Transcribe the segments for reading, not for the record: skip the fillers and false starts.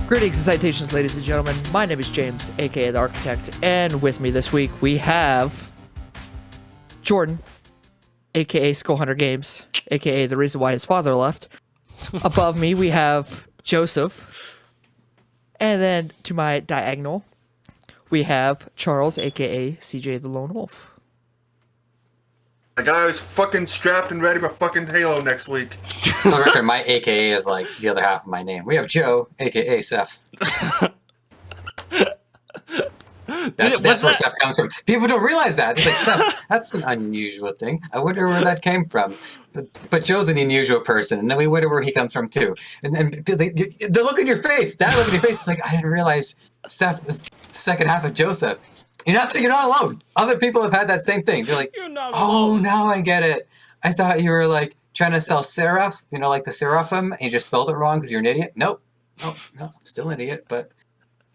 Greetings and citations, ladies and gentlemen. My name is James, aka The Architect, and with me this week we have Jordan, aka Skull Hunter Games, aka the reason why his father left. Above me we have Joseph, and then to my diagonal we have Charles, aka CJ the Lone Wolf. The guy was fucking strapped and ready for fucking Halo next week. On the record, my AKA is like the other half of my name. We have Joe, AKA Seth. That's where Seth comes from. People don't realize that. It's like, Seth, that's an unusual thing. I wonder where that came from. But Joe's an unusual person, and then we wonder where he comes from too. And the look in your face, that look in your face is like, I didn't realize Seth is the second half of Joseph. You're not alone. Other people have had that same thing. They're like, oh, now I get it. I thought you were like trying to sell seraph, like the seraphim, and you just spelled it wrong because you're an idiot. Nope. No, still an idiot, but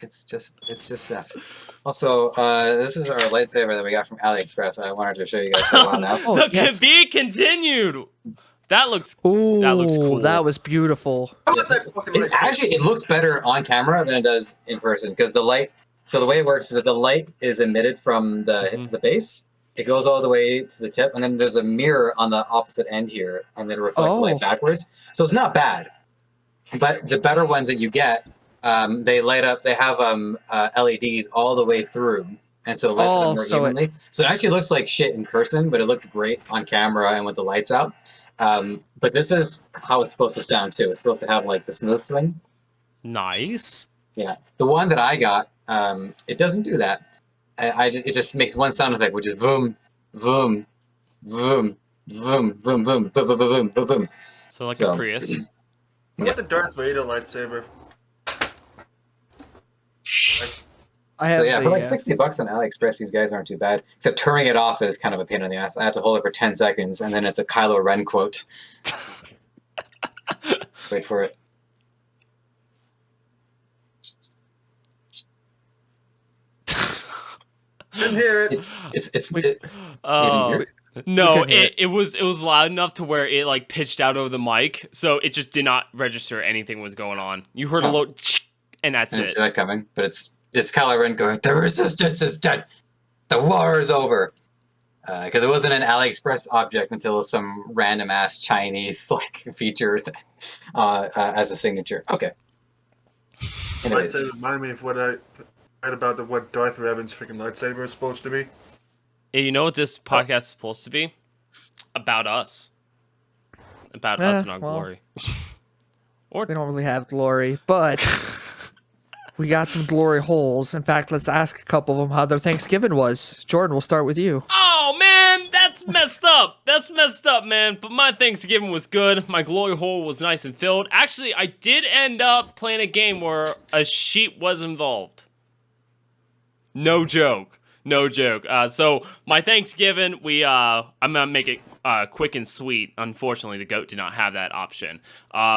it's just Seth. Also, this is our lightsaber that we got from AliExpress. I wanted to show you guys for a while now. Oh, yes. Be continued. That looks. Ooh, that looks cool. That was beautiful. It looks better on camera than it does in person because the light. So the way it works is that the light is emitted from the base. It goes all the way to the tip, and then there's a mirror on the opposite end here, and then it reflects the light backwards. So it's not bad. But the better ones that you get, they light up. They have LEDs all the way through, and so it lights up more evenly. So it actually looks like shit in person, but it looks great on camera and with the lights out. But this is how it's supposed to sound too. It's supposed to have like the smooth swing. Nice. Yeah, the one that I got. It doesn't do that. It just makes one sound effect, which is boom, boom, boom, boom, boom, boom, boom, boom, boom, boom, boom. So like a Prius. I want the Darth Vader lightsaber. For like $60 on AliExpress, these guys aren't too bad. Except turning it off is kind of a pain in the ass. I have to hold it for 10 seconds, and then it's a Kylo Ren quote. Wait for it. Didn't hear it. No, it was loud enough to where it like pitched out over the mic, so it just did not register anything was going on. You heard a little, and that's it. I didn't see that coming, but it's Kylo Ren going, "The resistance is dead. The war is over." Because it wasn't an AliExpress object until some random ass Chinese like feature as a signature. Okay. Lightsaber reminded me of what I read about what Darth Revan's freaking lightsaber is supposed to be. Hey, you know what this podcast is supposed to be? About us. About us and our glory. Or we don't really have glory, but we got some glory holes. In fact, let's ask a couple of them how their Thanksgiving was. Jordan, we'll start with you. Oh, man, that's messed up. That's messed up, man. But my Thanksgiving was good. My glory hole was nice and filled. Actually, I did end up playing a game where a sheep was involved. No joke. No joke. So my Thanksgiving, I'm gonna make it quick and sweet. Unfortunately, the goat did not have that option.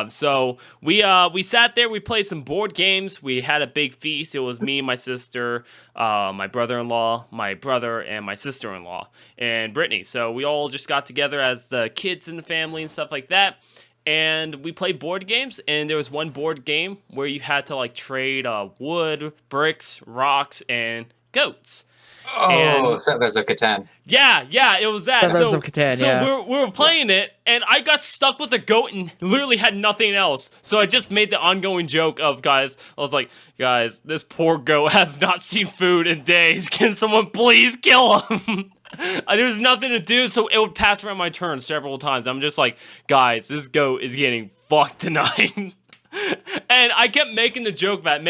So we sat there. We played some board games. We had a big feast. It was me, my sister, my brother-in-law, my brother, and my sister-in-law, and Brittany. So we all just got together as the kids in the family and stuff like that. And we played board games, and there was one board game where you had to like trade wood, bricks, rocks, and goats. Oh, Settlers of Catan. Yeah, it was that. Settlers of Catan, yeah. So we were playing it, and I got stuck with a goat and literally had nothing else. So I just made the ongoing joke of, I was like, guys, this poor goat has not seen food in days. Can someone please kill him? There's nothing to do, so it would pass around my turn several times. I'm just like, guys, this goat is getting fucked tonight. And I kept making the joke about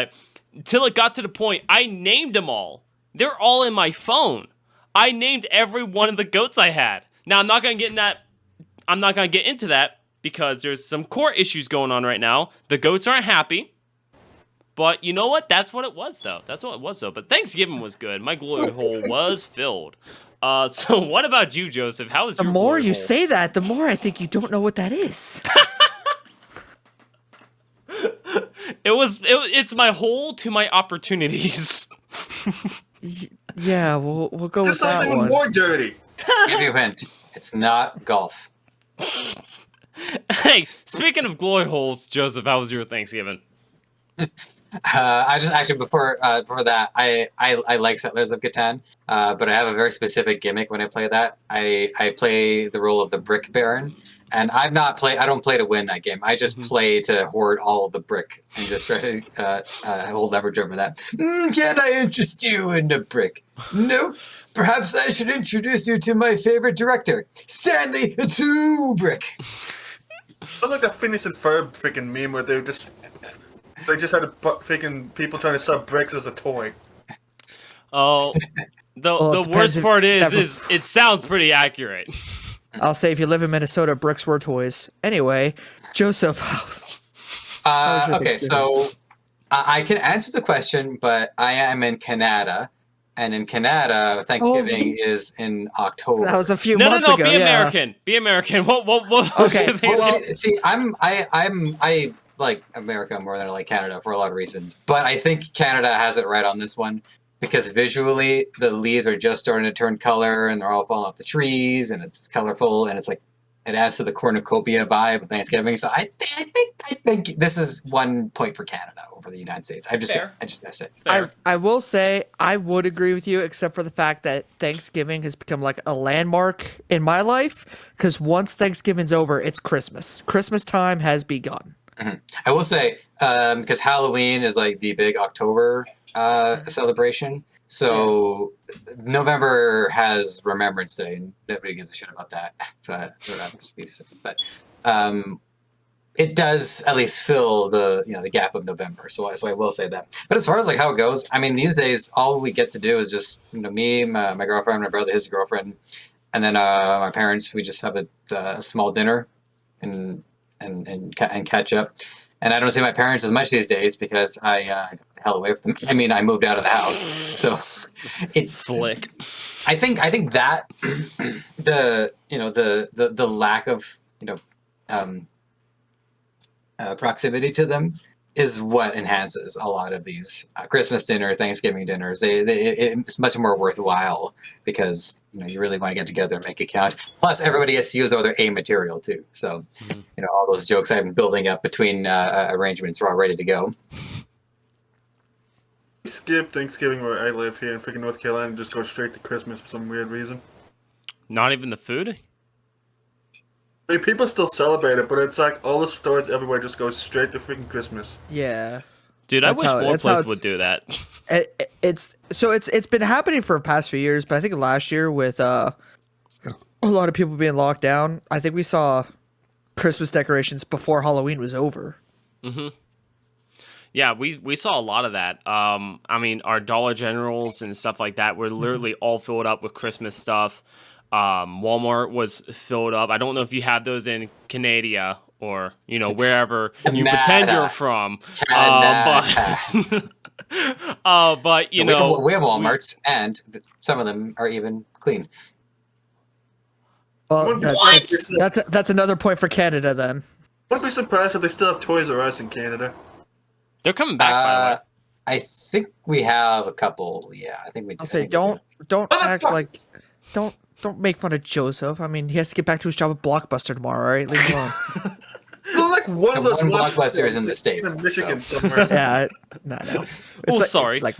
it until it got to the point I named them all. They're all in my phone. I named every one of the goats I had. Now, I'm not going to get into that because there's some core issues going on right now. The goats aren't happy. But you know what? That's what it was, though. But Thanksgiving was good. My glory hole was filled. So what about you, Joseph? How was your glory hole? The more you say that, the more I think you don't know what that is. It's my hole to my opportunities. Yeah, we'll go with that one. This sounds even more dirty. Give you a hint. It's not golf. Hey, speaking of glory holes, Joseph, how was your Thanksgiving? I just actually before that I like Settlers of Catan, but I have a very specific gimmick when I play that. I play the role of the Brick Baron, and I don't play to win that game. I just play to hoard all of the brick and just try to hold leverage over that. Can I interest you in a brick? Nope. Perhaps I should introduce you to my favorite director, Stanley Kubrick. I like that Phineas and Ferb freaking meme where they just had a freaking people trying to sell bricks as a toy. Oh, the worst part is it sounds pretty accurate. I'll say if you live in Minnesota, bricks were toys. Anyway, Joseph House. Okay, so I can answer the question, but I am in Canada. And in Canada, Thanksgiving is in October. That was a few months ago. Be American. Be American. What? Okay. Well, see, I like America more than I like Canada for a lot of reasons. But I think Canada has it right on this one because visually the leaves are just starting to turn color and they're all falling off the trees and it's colorful and it's like it adds to the cornucopia vibe of Thanksgiving. So I think this is 1 point for Canada over the United States. I just gotta say. I will say I would agree with you, except for the fact that Thanksgiving has become like a landmark in my life. Because once Thanksgiving's over, it's Christmas. Christmas time has begun. Mm-hmm. I will say because Halloween is like the big October celebration. So November has Remembrance Day, and nobody gives a shit about that. But it does at least fill the gap of November. So I will say that. But as far as like how it goes, I mean, these days all we get to do is just me, my girlfriend, my brother, his girlfriend, and then my parents. We just have a small dinner and catch up. And I don't see my parents as much these days because I got the hell away from them. I mean, I moved out of the house, so it's slick. I think that the lack of proximity to them is what enhances a lot of these Christmas dinner, Thanksgiving dinners. It's much more worthwhile because you really want to get together and make it count. Plus, everybody gets to use all their A material too. So, all those jokes I've been building up between arrangements are all ready to go. We skip Thanksgiving where I live here in freaking North Carolina and just go straight to Christmas for some weird reason. Not even the food? I mean, people still celebrate it, but it's like all the stores everywhere just go straight to freaking Christmas. Yeah. Dude, I wish more places would do that. It's been happening for the past few years, but I think last year with a lot of people being locked down, I think we saw Christmas decorations before Halloween was over. Mm-hmm. Yeah, we saw a lot of that. I mean, our Dollar Generals and stuff like that were literally all filled up with Christmas stuff. Walmart was filled up. I don't know if you have those in Canada or wherever you pretend you're from. But we have Walmarts, and some of them are even clean. Well, that's another point for Canada then. Wouldn't be surprised if they still have Toys R Us in Canada. They're coming back, by the way. I think we have a couple. Yeah, I think we do. I'll say don't act like don't make fun of Joseph. I mean, he has to get back to his job at Blockbuster tomorrow. All right, leave him alone. Like one of those Blockbusters in the States, in Michigan somewhere. Yeah, no. It's sorry. Like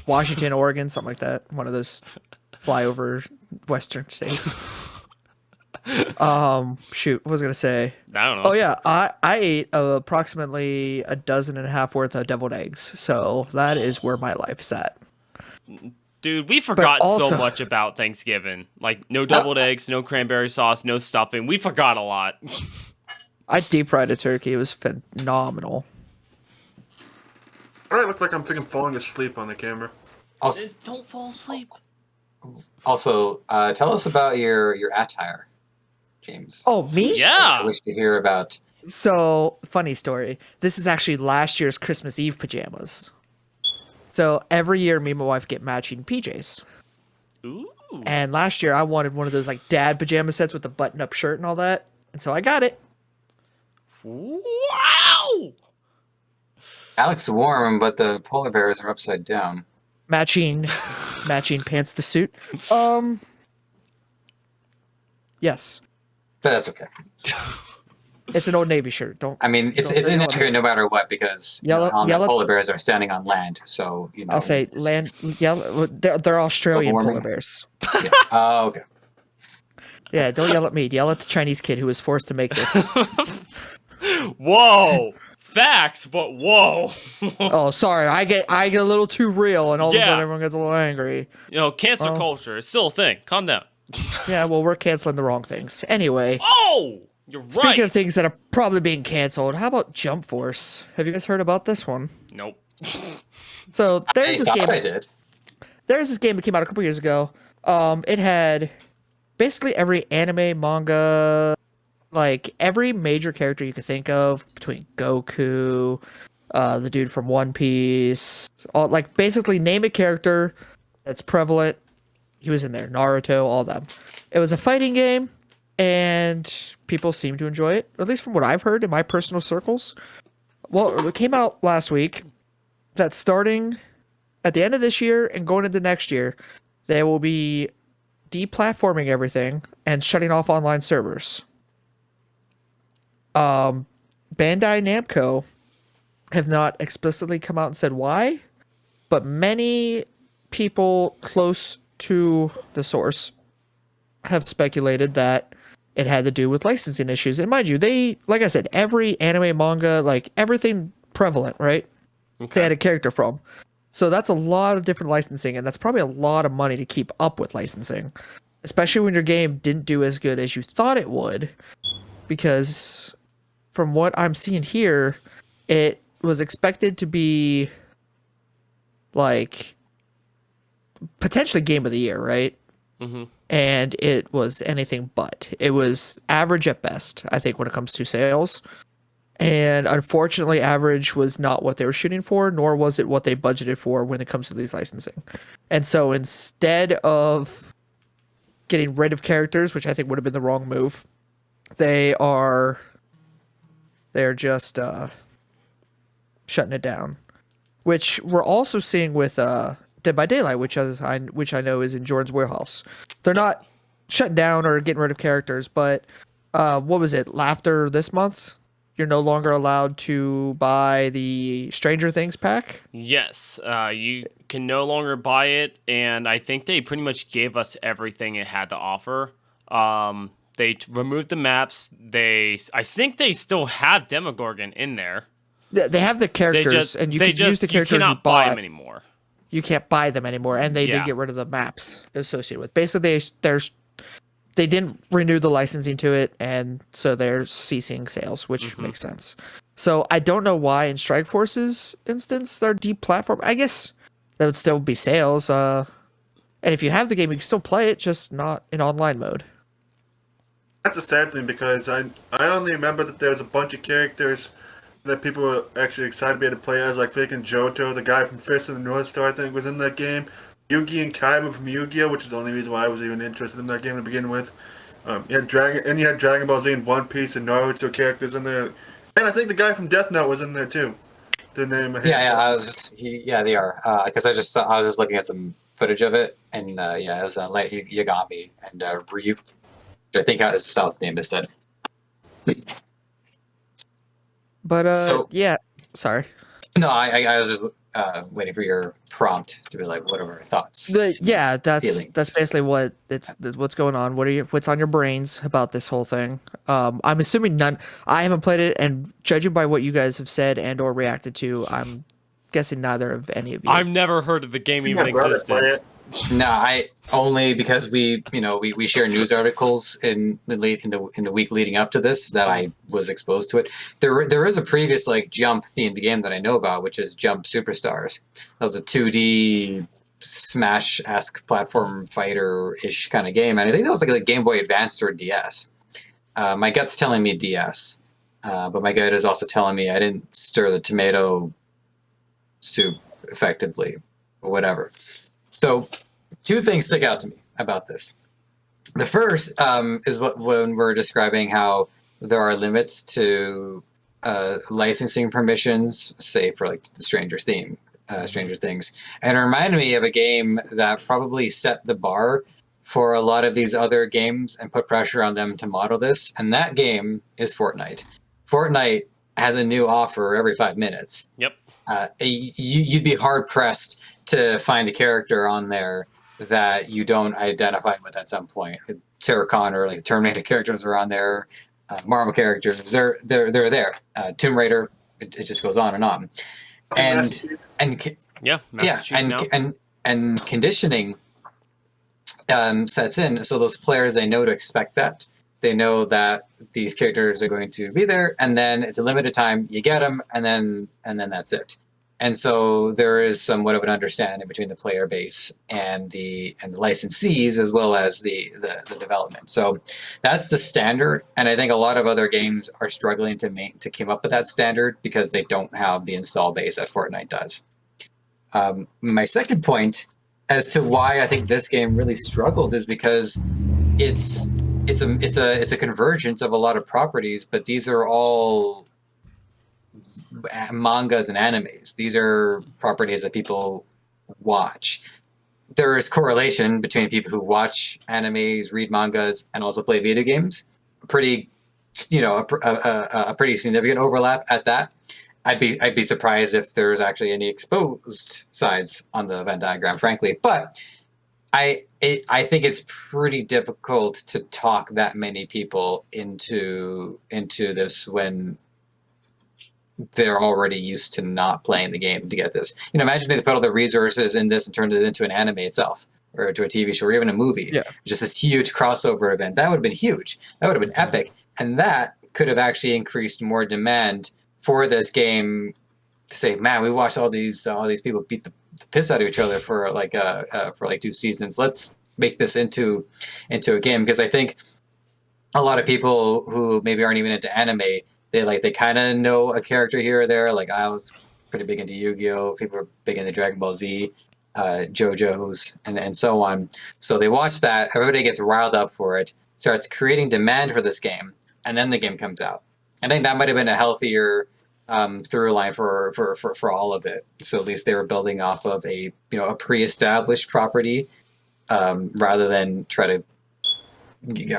Washington, Oregon, something like that. One of those flyover Western states. Shoot, what was I gonna say? I don't know. Oh yeah, I ate approximately 12.5 worth of deviled eggs, so that is where my life is at. Dude, we forgot so much about Thanksgiving. Like, no deviled eggs, no cranberry sauce, no stuffing. We forgot a lot. I deep fried a turkey. It was phenomenal. I look like I'm freaking falling asleep on the camera. Also, don't fall asleep. Also, tell us about your attire, James. Oh, me? Yeah. I wish to hear about. So, funny story. This is actually last year's Christmas Eve pajamas. So, every year, me and my wife get matching PJs. Ooh. And last year, I wanted one of those like dad pajama sets with the button-up shirt and all that. And so I got it. Wow! Alex warm, but the polar bears are upside down. Matching pants to suit. Yes. But that's okay. It's an Old Navy shirt. Don't. I mean, it's don't yell at me. inaccurate no matter what because polar bears are standing on land. So I'll say land. Yell. They're Australian warming. polar bears. Yeah. Oh, okay. Yeah, don't yell at me. Yell at the Chinese kid who was forced to make this. Whoa. Facts, but whoa. Oh, sorry. I get a little too real, and all of a sudden everyone gets a little angry. Cancel culture is still a thing. Calm down. Yeah, well, we're canceling the wrong things. Anyway. Oh, you're right. Speaking of things that are probably being canceled, how about Jump Force? Have you guys heard about this one? Nope. So there's this game. I did. There's this game that came out a couple years ago. It had basically every anime, manga, like every major character you could think of, between Goku, the dude from One Piece, like basically name a character that's prevalent. He was in there. Naruto, all them. It was a fighting game, and people seem to enjoy it, at least from what I've heard in my personal circles. Well, it came out last week that starting at the end of this year and going into next year, they will be deplatforming everything and shutting off online servers. Bandai Namco have not explicitly come out and said why, but many people close to the source have speculated that it had to do with licensing issues. And mind you, they, like I said, every anime, manga, like everything prevalent, right? Okay. They had a character from. So that's a lot of different licensing, and that's probably a lot of money to keep up with licensing, especially when your game didn't do as good as you thought it would, because from what I'm seeing here, it was expected to be like potentially game of the year, right? Mm-hmm. And it was anything but. It was average at best, I think, when it comes to sales. And unfortunately, average was not what they were shooting for, nor was it what they budgeted for when it comes to these licensing. And so instead of getting rid of characters, which I think would have been the wrong move, they're just shutting it down. Which we're also seeing with Dead by Daylight, which I know is in Jordan's warehouse. They're not shutting down or getting rid of characters, but what was it? After this month, you're no longer allowed to buy the Stranger Things pack? Yes, you can no longer buy it, and I think they pretty much gave us everything it had to offer. They removed the maps. I think they still have Demogorgon in there. They have the characters, and you can use the characters you cannot buy them anymore. You can't buy them anymore, and they did get rid of the maps associated with. Basically, they didn't renew the licensing to it, and so they're ceasing sales, which makes sense. So I don't know why in Strike Force's instance they're deplatformed. I guess that would still be sales. And if you have the game, you can still play it, just not in online mode. That's a sad thing because I only remember that there's a bunch of characters that people were actually excited to be able to play as, like freaking Johto, the guy from Fist of the North Star, I think, was in that game. Yugi and Kaiba from Yu-Gi-Oh!, which is the only reason why I was even interested in that game to begin with. You had Dragon Ball Z and One Piece and Naruto characters in there, and I think the guy from Death Note was in there too. The name. They are. Because I was just looking at some footage of it, and it was like Yagami and Ryu. I think that's how his name is said. But sorry. No, I was just waiting for your prompt to be like, what are our thoughts? That's basically what's going on. What's on your brains about this whole thing? I'm assuming none. I haven't played it, and judging by what you guys have said and or reacted to, I'm guessing neither of any of you. I've never heard of the game even existed. No, I only because we share news articles in the week leading up to this that I was exposed to it. There is a previous like Jump themed game that I know about, which is Jump Superstars. That was a 2D Smash-esque platform fighter-ish kind of game, and I think that was like a Game Boy Advanced or DS. My gut's telling me DS, but my gut is also telling me I didn't stir the tomato soup effectively, or whatever. So, two things stick out to me about this. The first is when we're describing how there are limits to licensing permissions, say for like the Stranger Things, and it reminded me of a game that probably set the bar for a lot of these other games and put pressure on them to model this, and that game is Fortnite. Fortnite has a new offer every 5 minutes. Yep. You'd be hard pressed to find a character on there that you don't identify with at some point. Sarah Connor, like Terminator characters are on there. Marvel characters, they're there. Tomb Raider, it just goes on and on. Master And Chief. Master Chief now. and conditioning sets in, so those players, they know to expect that. They know that these characters are going to be there, and then it's a limited time. You get them, and then that's it. And so there is somewhat of an understanding between the player base and the licensees, as well as the development. So that's the standard, and I think a lot of other games are struggling to keep up with that standard because they don't have the install base that Fortnite does. My second point as to why I think this game really struggled is because it's a convergence of a lot of properties, but these are all mangas and animes. These are properties that people watch. There is correlation between people who watch animes, read mangas, and also play video games. A pretty significant overlap at that. I'd be surprised if there's actually any exposed sides on the Venn diagram, frankly. But I think it's pretty difficult to talk that many people into this when they're already used to not playing the game to get this. Imagine if they put all the resources in this and turned it into an anime itself, or to a TV show, or even a movie. Yeah. Just this huge crossover event. That would have been huge. That would have been epic. And that could have actually increased more demand for this game to say, man, we watched all these people beat the piss out of each other for like 2 seasons. Let's make this into a game. Because I think a lot of people who maybe aren't even into anime, they kind of know a character here or there. Like I was pretty big into Yu-Gi-Oh! People are big into Dragon Ball Z, JoJo's, and so on. So they watch that. Everybody gets riled up for it. Starts creating demand for this game, and then the game comes out. I think that might have been a healthier through line for all of it. So at least they were building off of a pre-established property rather than try to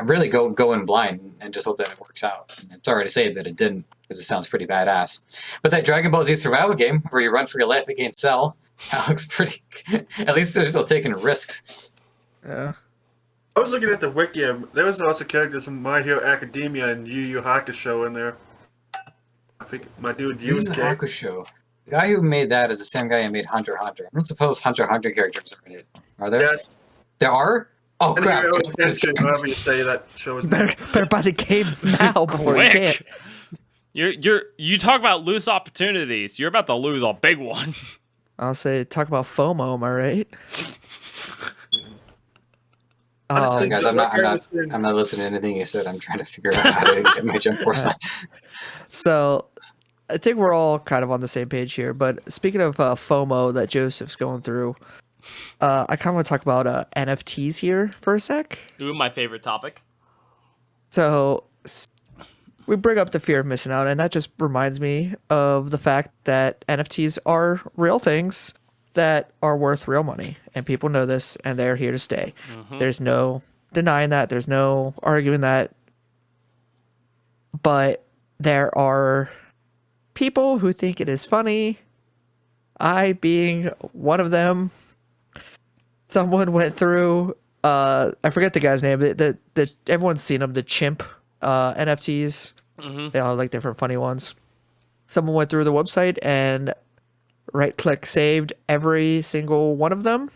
really go in blind and just hope that it works out. And I'm sorry to say that it didn't, because it sounds pretty badass. But that Dragon Ball Z survival game where you run for your life against Cell, that looks pretty. At least they're still taking risks. Yeah. I was looking at the wiki. There was also characters from My Hero Academia and Yu Yu Hakusho in there. I think my dude Yu Yu Hakusho. The guy who made that is the same guy who made Hunter x Hunter. I don't suppose Hunter x Hunter characters are in it. Are there? Yes. There are? Oh, And crap. attention, however you say that show is name. Better buy the game now before you can't. Quick! You talk about loose opportunities. You're about to lose a big one. I'll say, talk about FOMO, am I right? Honestly, Guys, I'm not listening to anything you said. I'm trying to figure out how to get my Jump Force on. So, I think we're all kind of on the same page here. But speaking of FOMO that Joseph's going through, I kind of want to talk about NFTs here for a sec. Ooh, my favorite topic. So, we bring up the fear of missing out, and that just reminds me of the fact that NFTs are real things that are worth real money, and people know this, and they're here to stay. Mm-hmm. There's no denying that. There's no arguing that. But there are people who think it is funny. I being one of them. Someone went through. I forget the guy's name. The everyone's seen them. The chimp NFTs. Mm-hmm. They all have like different funny ones. Someone went through the website and right-click saved every single one of them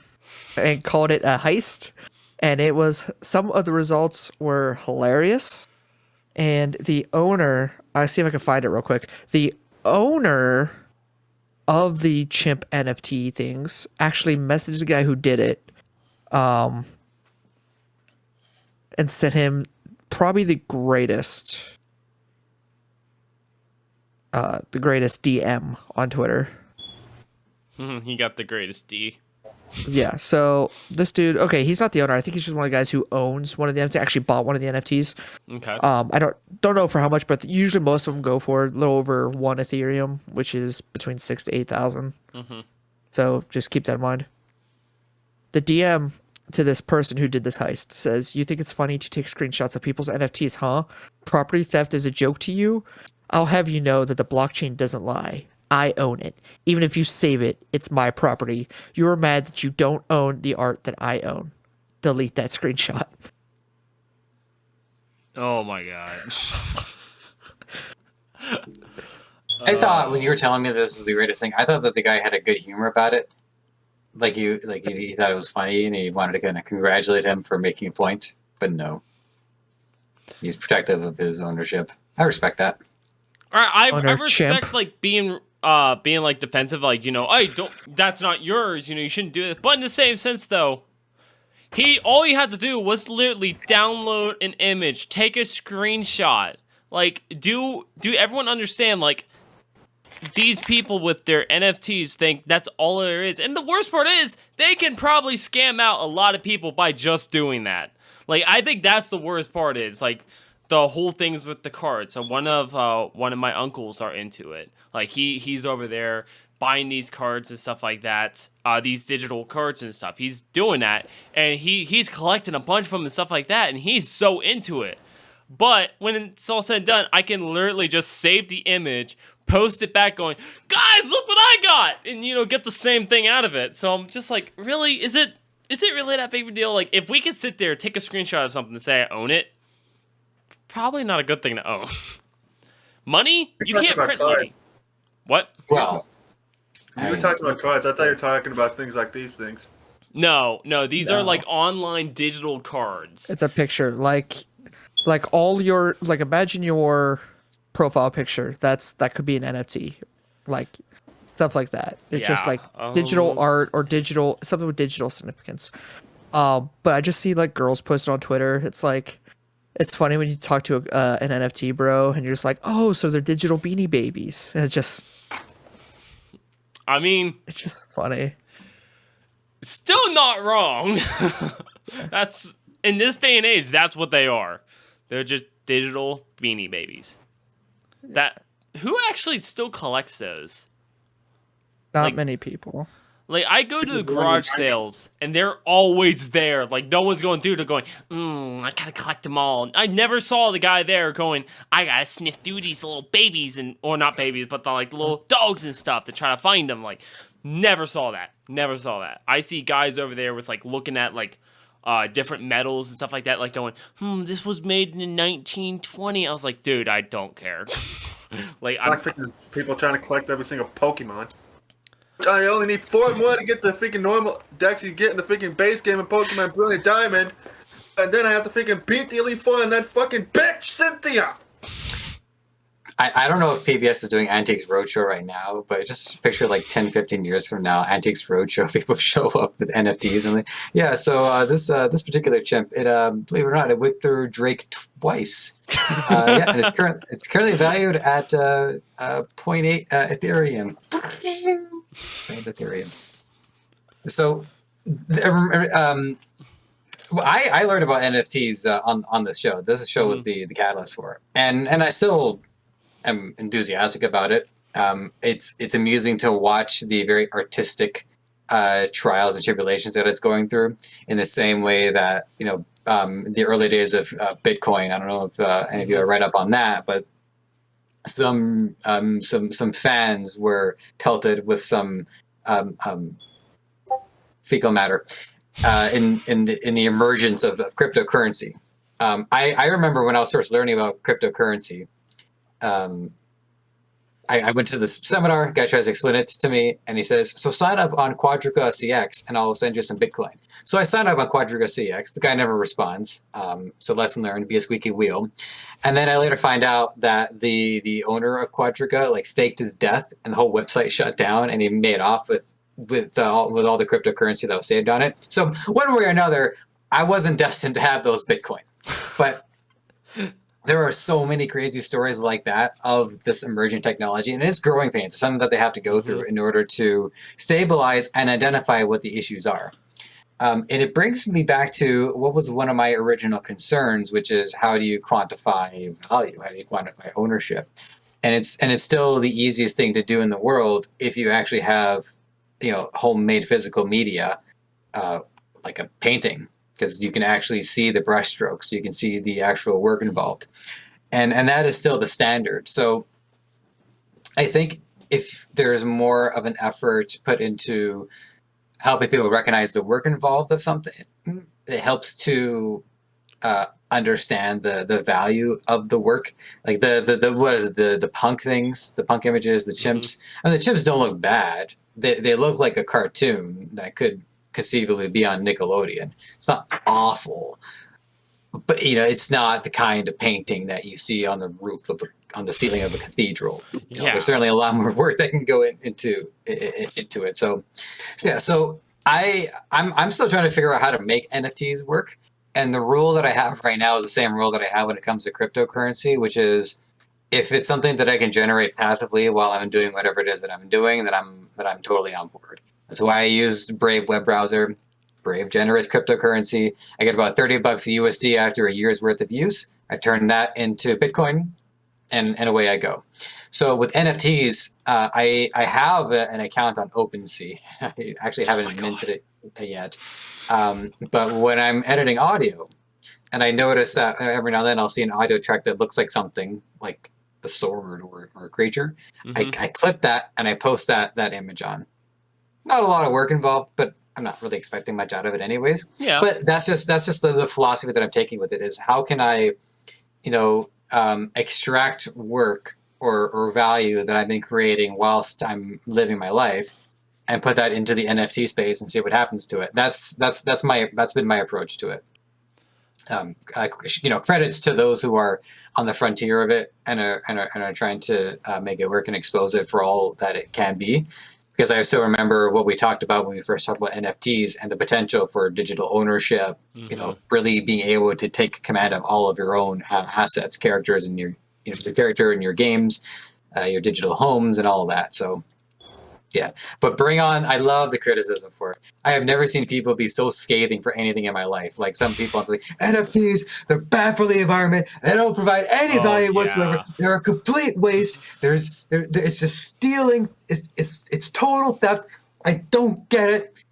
and called it a heist. And it was, some of the results were hilarious. And the owner, I see if I can find it real quick. The owner of the chimp NFT things actually messaged the guy who did it, and sent him probably the greatest DM on Twitter. He got the greatest D. Yeah, so this dude, okay, he's not the owner. I think he's just one of the guys who owns one of the NFTs, actually bought one of the NFTs. Okay. I don't know for how much, but usually most of them go for a little over 1 Ethereum, which is between 6,000 to 8,000. Mm-hmm. So just keep that in mind. The DM to this person who did this heist. Says, "You think it's funny to take screenshots of people's NFTs, huh? Property theft is a joke to you? I'll have you know that the blockchain doesn't lie. I own it. Even if you save it, it's my property. You are mad that you don't own the art that I own. Delete that screenshot." Oh my god. I thought when you were telling me this was the greatest thing, I thought that the guy had a good humor about it. Like he thought it was funny and he wanted to kind of congratulate him for making a point, but no. He's protective of his ownership. I respect that. All right, I Owner respect chimp. like being like defensive, like, you know, hey, don't, that's not yours, you know, you shouldn't do it. But in the same sense though, all he had to do was literally download an image, take a screenshot. Like, do everyone understand, like, these people with their NFTs think that's all there is. And the worst part is, they can probably scam out a lot of people by just doing that. Like, I think that's the worst part is, like, the whole things with the cards. So one of my uncles are into it. Like, he's over there buying these cards and stuff like that. These digital cards and stuff. He's doing that. And he's collecting a bunch of them and stuff like that. And he's so into it. But when it's all said and done, I can literally just save the image, post it back going, guys, look what I got! And, you know, get the same thing out of it. So I'm just like, really? Is it really that big of a deal? Like, if we could sit there, take a screenshot of something and say I own it, probably not a good thing to own. Money? You can't print money. What? Well, You were talking about cards. I thought you were talking about things like these things. No, these are like online digital cards. It's a picture, like all your, like, imagine your profile picture. That could be an NFT, like stuff like that. It's just like digital art or digital something with digital significance. But I just see like girls posted on Twitter. It's like, it's funny when you talk to an NFT bro and you're just like, oh, so they're digital Beanie Babies, and it's just funny. Still not wrong. That's, in this day and age, that's what they are. They're just digital Beanie Babies. That, who actually still collects those? Not many people. Like, I go to the garage sales, and they're always there. Like, no one's going through to going, I gotta collect them all. I never saw the guy there going, I gotta sniff through these little babies, or not babies, but the, like, little dogs and stuff to try to find them. Like, never saw that. Never saw that. I see guys over there with, like, looking at, like, different metals and stuff like that, like going, this was made in 1920. I was like, dude, I don't care. Like, I like people trying to collect every single Pokemon. I only need 4 more to get the freaking normal decks you get in the freaking base game of Pokemon Brilliant Diamond. And then I have to freaking beat the Elite Four and that fucking bitch, Cynthia! I don't know if PBS is doing Antiques Roadshow right now, but just picture like 10, 15 years from now, Antiques Roadshow, people show up with NFTs and like, yeah, so this particular chimp, it believe it or not, it went through Drake twice. Yeah, and it's currently valued at 0.8 Ethereum. Ethereum. So I learned about NFTs on this show. This show was the catalyst for it, and I still am enthusiastic about it. It's amusing to watch the very artistic trials and tribulations that it's going through. In the same way that, you know, the early days of Bitcoin. I don't know if any of you are read up on that, but some fans were pelted with some fecal matter in the emergence of cryptocurrency. I remember when I was first learning about cryptocurrency. I went to this seminar, guy tries to explain it to me, and he says, so sign up on Quadriga CX and I'll send you some Bitcoin. So I signed up on Quadriga CX. The guy never responds. So lesson learned, be a squeaky wheel. And then I later find out that the owner of Quadriga like faked his death and the whole website shut down and he made off with all the cryptocurrency that was saved on it. So one way or another, I wasn't destined to have those Bitcoin. But there are so many crazy stories like that of this emerging technology, and it's growing pains. It's something that they have to go through in order to stabilize and identify what the issues are. And it brings me back to what was one of my original concerns, which is how do you quantify value? How do you quantify ownership? And it's still the easiest thing to do in the world if you actually have, you know, homemade physical media, like a painting, because you can actually see the brush strokes, you can see the actual work involved, and that is still the standard. So I think if there's more of an effort put into helping people recognize the work involved of something, it helps to understand the value of the work. Like the what is it, the punk things, the punk images, the chimps. I mean, the chimps don't look bad. They look like a cartoon that could conceivably be on Nickelodeon. It's not awful, but it's not the kind of painting that you see on the roof of on the ceiling of a cathedral. There's certainly a lot more work that can go into it. So yeah. So I'm still trying to figure out how to make NFTs work. And the rule that I have right now is the same rule that I have when it comes to cryptocurrency, which is if it's something that I can generate passively while I'm doing whatever it is that I'm doing, that I'm totally on board. That's why I use Brave web browser. Brave generates cryptocurrency. I get about $30 USD after a year's worth of use. I turn that into Bitcoin, and away I go. So with NFTs, I have an account on OpenSea. I actually haven't minted it yet. But when I'm editing audio, and I notice that every now and then I'll see an audio track that looks like something like a sword or a creature, I clip that and I post that image on. Not a lot of work involved, but I'm not really expecting much out of it anyways. Yeah. But that's just the philosophy that I'm taking with it, is how can I, extract work or value that I've been creating whilst I'm living my life, and put that into the NFT space and see what happens to it. That's been my approach to it. Credits to those who are on the frontier of it and are trying to make it work and expose it for all that it can be. Because I still remember what we talked about when we first talked about NFTs and the potential for digital ownership. Really being able to take command of all of your own assets, characters, and your character and your games, your digital homes, and all of that. So. Yeah, but I love the criticism for it. I have never seen people be so scathing for anything in my life. Like some people, it's like, NFTs, they're bad for the environment. They don't provide any value whatsoever. They're a complete waste. It's just stealing. It's total theft. I don't get it.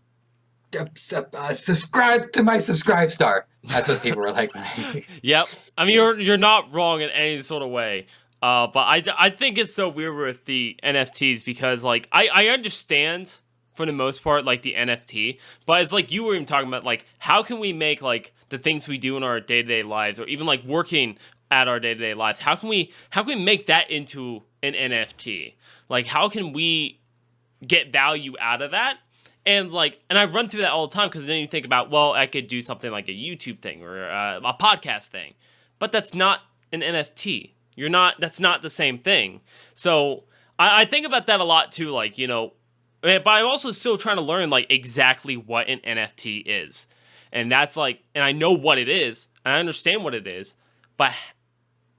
Subscribe to my subscribe star. That's what people were like. Yep. I mean, you're not wrong in any sort of way. But I think it's so weird with the NFTs because, like, I understand for the most part, like, the NFT, but it's like you were even talking about, like, how can we make, like, the things we do in our day-to-day lives, or even, like, working at our day-to-day lives, how can we make that into an NFT? Like, how can we get value out of that? And I run through that all the time because then you think about, well, I could do something like a YouTube thing or a podcast thing, but that's not an NFT. That's not the same thing. So I think about that a lot too, but I'm also still trying to learn exactly what an NFT is. And that's and I know what it is, and I understand what it is, but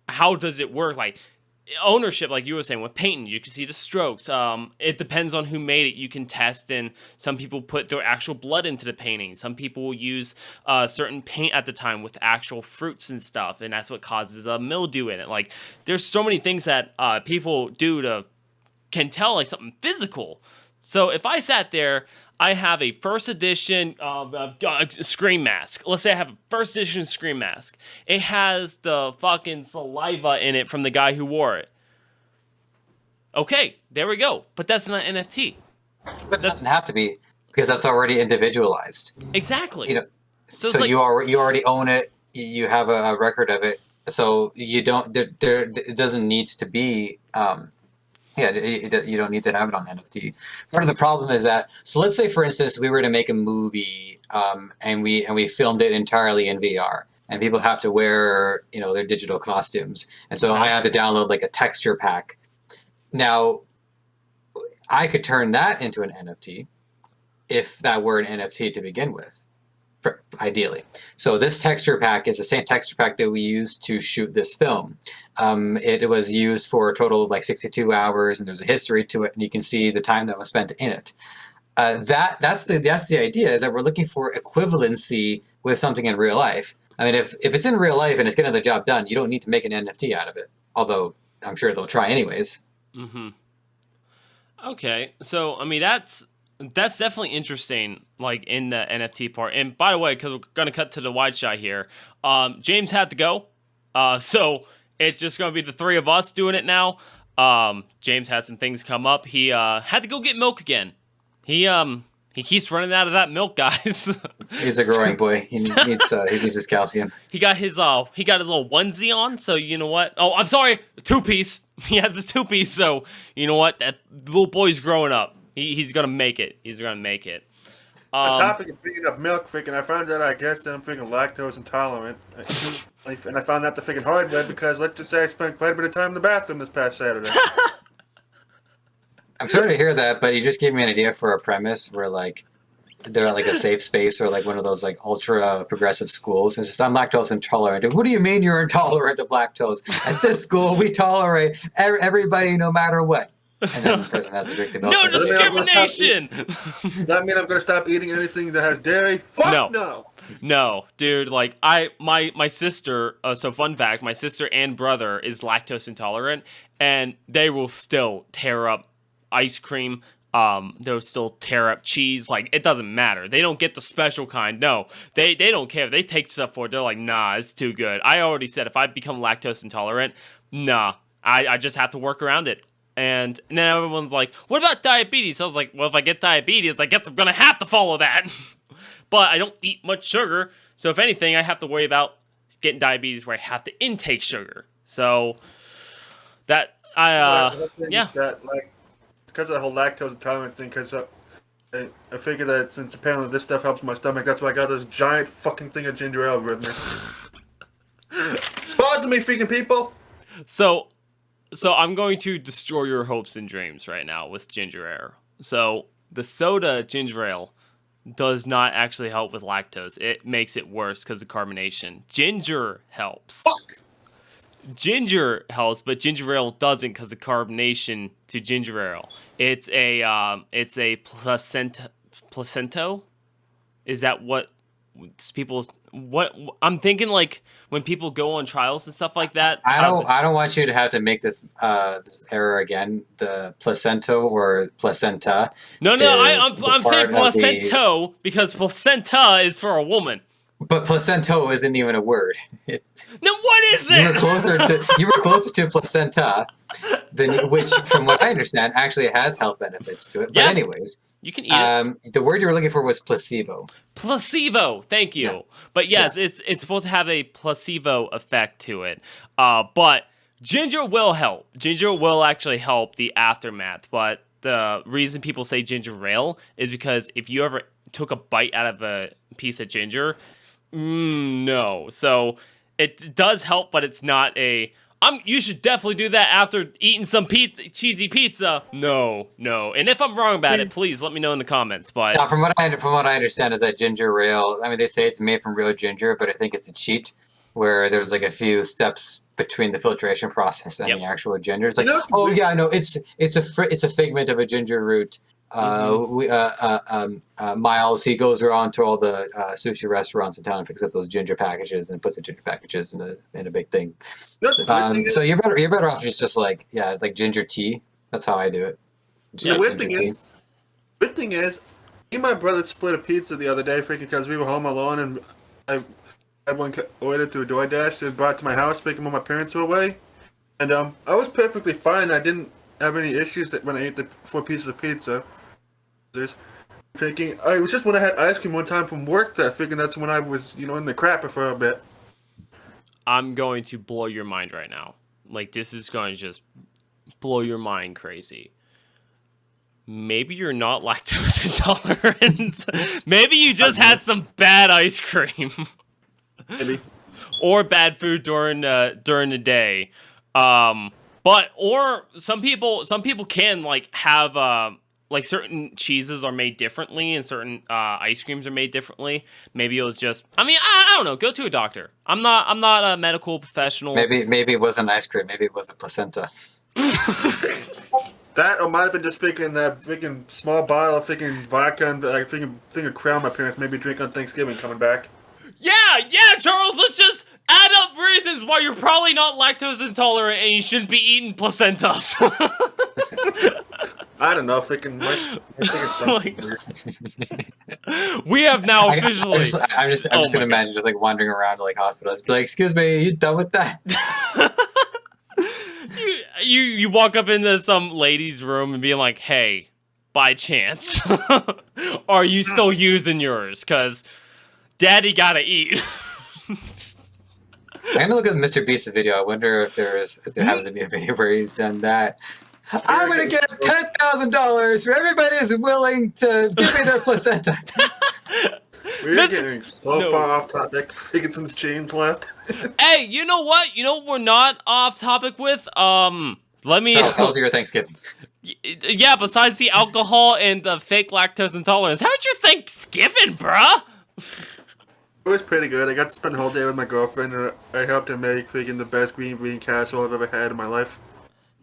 how does it work? Ownership, like you were saying, with painting, you can see the strokes. It depends on who made it. You can test, and some people put their actual blood into the painting. Some people will use certain paint at the time with actual fruits and stuff, and that's what causes a mildew in it. There's so many things that people do can tell something physical. So if I sat there, I have a first edition Scream Mask. Let's say I have a first edition Scream Mask. It has the fucking saliva in it from the guy who wore it. Okay, there we go. But that's not NFT. But it doesn't have to be, because that's already individualized. Exactly. So you already own it. You have a record of it. So you don't. It doesn't need to be. You don't need to have it on NFT. Part of the problem is that, so let's say, for instance, we were to make a movie and we filmed it entirely in VR, and people have to wear their digital costumes, and so I have to download a texture pack. Now, I could turn that into an NFT if that were an NFT to begin with, ideally. So this texture pack is the same texture pack that we used to shoot this film. It was used for a total of 62 hours, and there's a history to it, and you can see the time that was spent in it. That's the idea, is that we're looking for equivalency with something in real life. I mean, if it's in real life and it's getting the job done, you don't need to make an NFT out of it. Although I'm sure they'll try anyways. Okay, so I mean that's That's definitely interesting, like in the NFT part. And by the way, because we're gonna cut to the wide shot here, James had to go, so it's just gonna be the three of us doing it now. James had some things come up. He had to go get milk again. He keeps running out of that milk, guys. He's a growing boy. He needs his calcium. He got his little onesie on, so you know what? Oh, I'm sorry, two-piece. He has a two-piece, so you know what? That little boy's growing up. He's gonna make it. He's gonna make it. On topic of picking up milk, freaking, I found out I guess that I'm freaking lactose intolerant. And I found out the freaking hard way because let's just say I spent quite a bit of time in the bathroom this past Saturday. I'm sorry to hear that, but you just gave me an idea for a premise where like they're at like a safe space or like one of those like ultra progressive schools. And it's just, I'm lactose intolerant. And what do you mean you're intolerant of lactose? At this school, we tolerate everybody no matter what. And then the person has to drink the milk. No discrimination! Does that mean I'm going to stop eating anything that has dairy? Fuck no! No, dude, like, my sister, so fun fact, my sister and brother is lactose intolerant, and they will still tear up ice cream, they'll still tear up cheese, like, it doesn't matter. They don't get the special kind, no. They don't care. They take stuff for it. They're like, nah, it's too good. I already said, if I become lactose intolerant, nah, I just have to work around it. And then everyone's like, what about diabetes? I was like, well, if I get diabetes, I guess I'm gonna have to follow that. But I don't eat much sugar, so if anything, I have to worry about getting diabetes where I have to intake sugar. So that yeah. That, like, because of the whole lactose intolerance thing, because I figure that since apparently this stuff helps my stomach, that's why I got this giant fucking thing of ginger ale with me. Sponsor me, freaking people! So I'm going to destroy your hopes and dreams right now with ginger ale. So the soda ginger ale does not actually help with lactose. It makes it worse because of carbonation. Ginger helps. Fuck! Ginger helps, but ginger ale doesn't because of carbonation to ginger ale. It's a placento. Is that what people? What I'm thinking, like when people go on trials and stuff like that. I don't want you to have to make this this error again. The placento or placenta. No, I'm saying placento because placenta is for a woman. But placento isn't even a word. Then what is it? You were closer to placenta, which, from what I understand, actually has health benefits to it. But anyways, you can eat it. The word you were looking for was placebo. Placebo, thank you. Yeah. But yes, it's supposed to have a placebo effect to it. But ginger will help. Ginger will actually help the aftermath. But the reason people say ginger ale is because if you ever took a bite out of a piece of ginger, no. So it does help, but it's not a... you should definitely do that after eating some cheesy pizza. No. And if I'm wrong about it, please let me know in the comments. But from what I understand is that ginger ale, I mean, they say it's made from real ginger, but I think it's a cheat where there's like a few steps between the filtration process and the actual ginger. It's like, it's a figment of a ginger root. Miles, he goes around to all the sushi restaurants in town and picks up those ginger packages and puts the ginger packages in a big thing. So you're better off just like ginger tea. That's how I do it. The weird thing is, me and my brother split a pizza the other day, freaking, because we were home alone, and I had one ordered through DoorDash and brought it to my house, freaking, when my parents were away, and I was perfectly fine. I didn't have any issues when I ate the 4 pieces of pizza. Thinking, I was just when I had ice cream one time from work that figuring that's when I was, in the crapper for a bit. I'm going to blow your mind right now. Like, this is going to just blow your mind crazy. Maybe you're not lactose intolerant. Maybe you just had some bad ice cream. Maybe. Or bad food during the day. Or some people can like have like certain cheeses are made differently and certain ice creams are made differently. Maybe it was just, I don't know. Go to a doctor. I'm not a medical professional. Maybe it wasn't ice cream. Maybe it was a placenta. That or might have been just freaking that freaking small bottle of freaking vodka and freaking thing of Crown my parents made me drink on Thanksgiving coming back. Yeah, Charles. Let's just add up reasons why you're probably not lactose intolerant and you shouldn't be eating placentas. I don't know. Freaking my freaking stuff. We have now officially. I'm just Oh gonna my imagine just like wandering around to like hospitals, be like, "Excuse me, are you done with that?" You walk up into some lady's room and being like, "Hey, by chance, are you still using yours? Cause Daddy gotta eat." I'm gonna look at Mr. Beast's video. I wonder if there happens to be a video where he's done that. I'm gonna give $10,000 for everybody who's willing to give me their placenta. We're getting so far off topic. Freaking since James left. Hey, you know what? You know what we're not off topic with? Let me. Charles, how was your Thanksgiving? Yeah, besides the alcohol and the fake lactose intolerance, how's your Thanksgiving, bruh? It was pretty good. I got to spend the whole day with my girlfriend, and I helped her make freaking the best green bean casserole I've ever had in my life.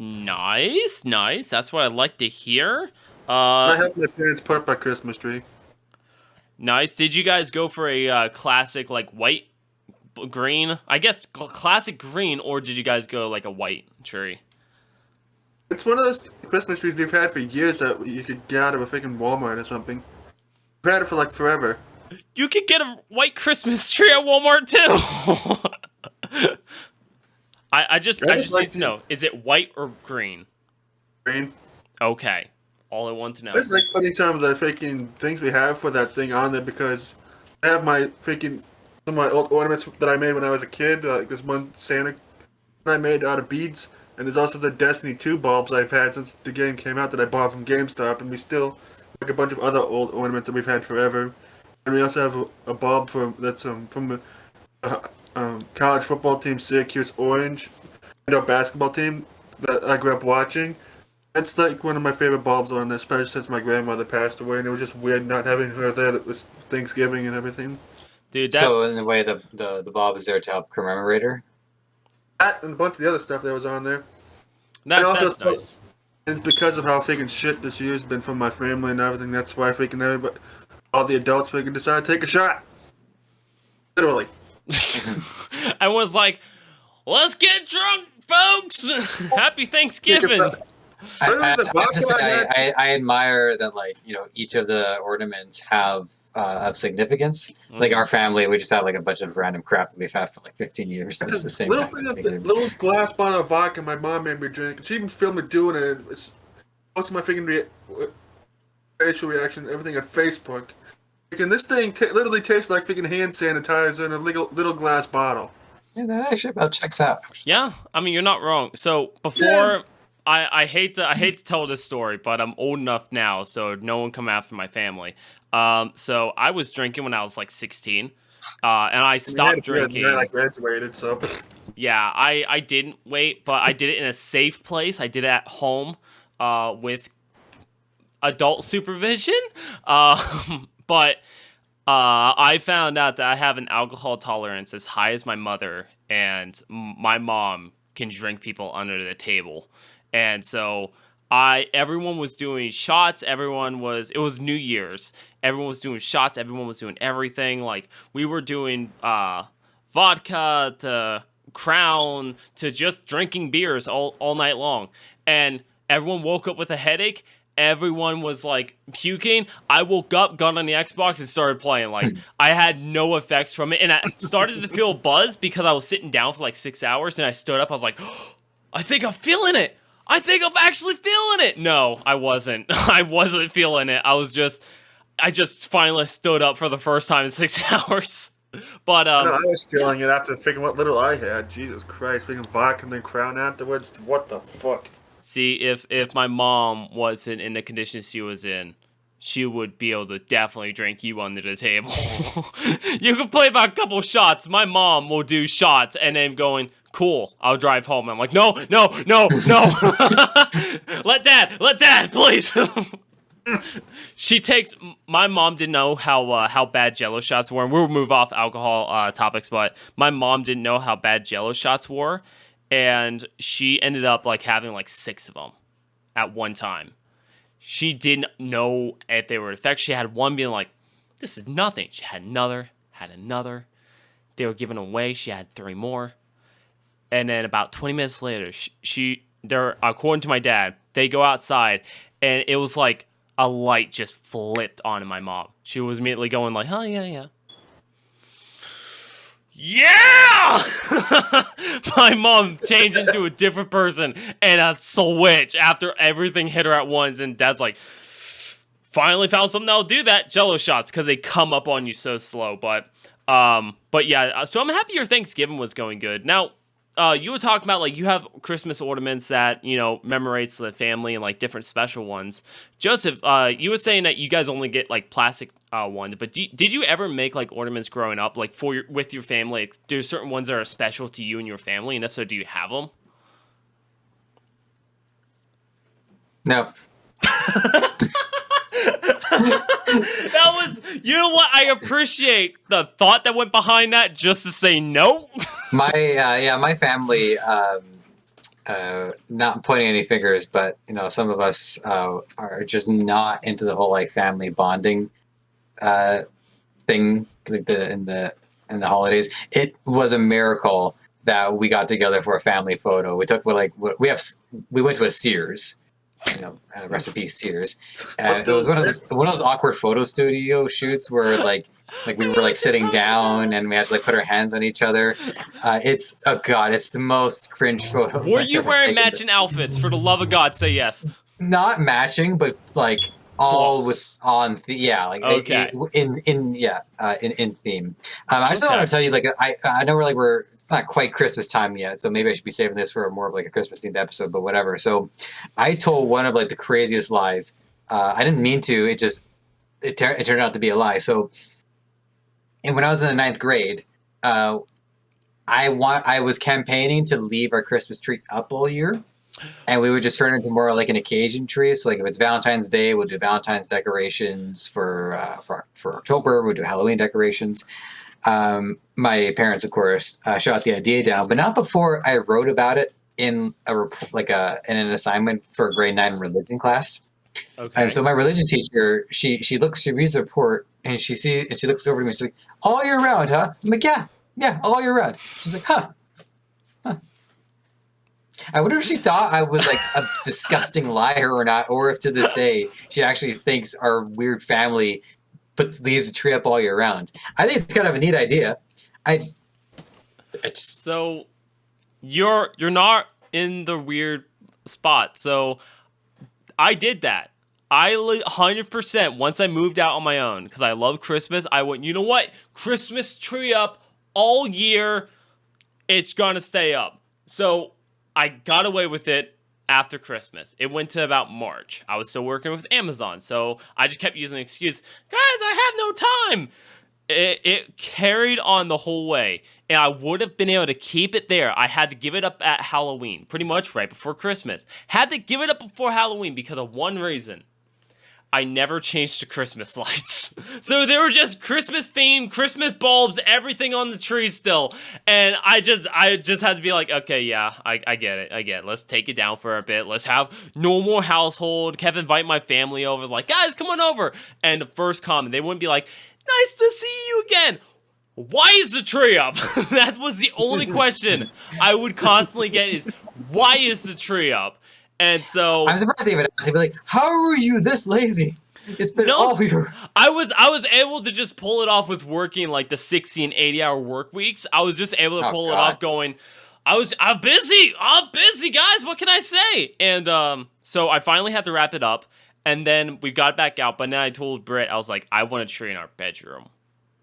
Nice. That's what I'd like to hear. I helped my parents put up my Christmas tree. Nice. Did you guys go for a classic, like, white, green? I guess classic green, or did you guys go, like, a white tree? It's one of those Christmas trees we've had for years that you could get out of a freaking Walmart or something. We've had it for, like, forever. You could get a white Christmas tree at Walmart, too! I just need to know, is it white or green? Green. Okay. All I want to know. It's like putting some of the freaking things we have for that thing on there because I have my freaking some of my old ornaments that I made when I was a kid. Like this one Santa I made out of beads, and there's also the Destiny 2 bulbs I've had since the game came out that I bought from GameStop, and we still like a bunch of other old ornaments that we've had forever. And we also have a bulb that's from the college football team Syracuse Orange, and our basketball team that I grew up watching. It's like one of my favorite bulbs on there, especially since my grandmother passed away, and it was just weird not having her there. It was Thanksgiving and everything. Dude, that's... So in a way, the bulb is there to help commemorate her? That and a bunch of the other stuff that was on there. That's nice. And because of how freaking shit this year's been from my family and everything, that's why freaking everybody, all the adults freaking decided to take a shot. Literally. I was like, let's get drunk, folks! Happy Thanksgiving! I admire that, like, you know, each of the ornaments have of significance. Like our family, we just have like a bunch of random crap that we've had for like 15 years. It's the same. Little glass bottle of vodka my mom made me drink. She even filmed me doing it. It's most of my freaking facial reaction, everything on Facebook. Freaking this thing literally tastes like freaking hand sanitizer in a little glass bottle. Yeah, that actually about checks out. Yeah, I mean, you're not wrong. So before. Yeah. I hate to tell this story, but I'm old enough now, so no one come after my family. So I was drinking when I was like 16, and I stopped drinking. I graduated, so. Yeah, I didn't wait, but I did it in a safe place. I did it at home, with adult supervision. But I found out that I have an alcohol tolerance as high as my mother, and my mom can drink people under the table. And so everyone was doing shots. It was New Year's. Everyone was doing shots. Everyone was doing everything. Like we were doing vodka to Crown to just drinking beers all night long. And everyone woke up with a headache. Everyone was like puking. I woke up, got on the Xbox, and started playing. Like I had no effects from it. And I started to feel a buzz because I was sitting down for like 6 hours. And I stood up. I was like, oh, I think I'm feeling it. I think I'm actually feeling it. No, I wasn't. I wasn't feeling it. I just finally stood up for the first time in 6 hours. But I was feeling it after thinking what little I had. Jesus Christ, freaking vodka and then Crown afterwards. What the fuck? See, if my mom wasn't in the condition she was in, she would be able to definitely drink you under the table. You can play about a couple shots. My mom will do shots and then going, cool, I'll drive home. I'm like, no. Let dad, please. My mom didn't know how bad Jello shots were. And we'll move off alcohol topics, but my mom didn't know how bad Jello shots were. And she ended up like having like 6 of them at one time. She didn't know if they were effective. She had one being like, this is nothing. She had another. They were giving away. She had 3 more. And then about 20 minutes later, they're according to my dad, they go outside and it was like a light just flipped on my mom. She was immediately going like, "Oh yeah." Yeah! My mom changed into a different person and a switch after everything hit her at once. And Dad's like, finally found something that'll do that. Jello shots, because they come up on you so slow. But yeah, so I'm happy your Thanksgiving was going good. Now, you were talking about, like, you have Christmas ornaments that, you know, commemorates the family and, like, different special ones. Joseph, you were saying that you guys only get, like, plastic ones, but did you ever make, like, ornaments growing up, like, with your family? Like, there's certain ones that are special to you and your family, and if so, do you have them? No. That was, you know what? I appreciate the thought that went behind that just to say no. My family, not pointing any fingers, but you know, some of us are just not into the whole like family bonding thing, like in the holidays. It was a miracle that we got together for a family photo. We went to a Sears. You know, recipe Sears. It was one of those awkward photo studio shoots where like we were like sitting down and we had to like put our hands on each other. It's the most cringe photo. Were you wearing matching outfits? For the love of God, say yes. Not matching, but like all Close. Okay. In theme. I just want to tell you, like, I know it's not quite Christmas time yet, so maybe I should be saving this for more of like a Christmas themed episode, but whatever. So I told one of like the craziest lies. I didn't mean to. It turned out to be a lie. So, and when I was in the ninth grade, I was campaigning to leave our Christmas tree up all year. And we would just turn it into more like an occasion tree. So like if it's Valentine's Day, we'll do Valentine's decorations. For October, we'll do Halloween decorations. My parents, of course, shot the idea down, but not before I wrote about it in in an assignment for grade 9 religion class. Okay. And so my religion teacher, she reads the report and she looks over to me. She's like, "All year round, huh?" I'm like, "Yeah, all year round." She's like, "Huh." I wonder if she thought I was like a disgusting liar or not, or if to this day she actually thinks our weird family leaves the tree up all year round. I think it's kind of a neat idea. So you're not in the weird spot. So I did that. 100%, once I moved out on my own, because I love Christmas, I went, you know what? Christmas tree up all year. It's gonna stay up. So I got away with it after Christmas. It went to about March. I was still working with Amazon, so I just kept using the excuse, guys, I have no time. It carried on the whole way, and I would have been able to keep it there. I had to give it up at Halloween, pretty much right before Christmas. Had to give it up before Halloween because of one reason. I never changed to Christmas lights. So there were just Christmas themed, Christmas bulbs, everything on the tree still. And I just had to be like, okay, yeah, I get it. Let's take it down for a bit. Let's have normal household. Kept inviting my family over, like, guys, come on over. And the first comment, they wouldn't be like, nice to see you again. Why is the tree up? That was the only question I would constantly get is, why is the tree up? And so I'm surprised they even asked. They'd be like, "How are you this lazy? It's been all year." I was able to just pull it off with working like the 60 and 80-hour work weeks. I was just able to pull it off going, I'm busy, guys. What can I say? And so I finally had to wrap it up, and then we got back out. But then I told Britt, I was like, I want a tree in our bedroom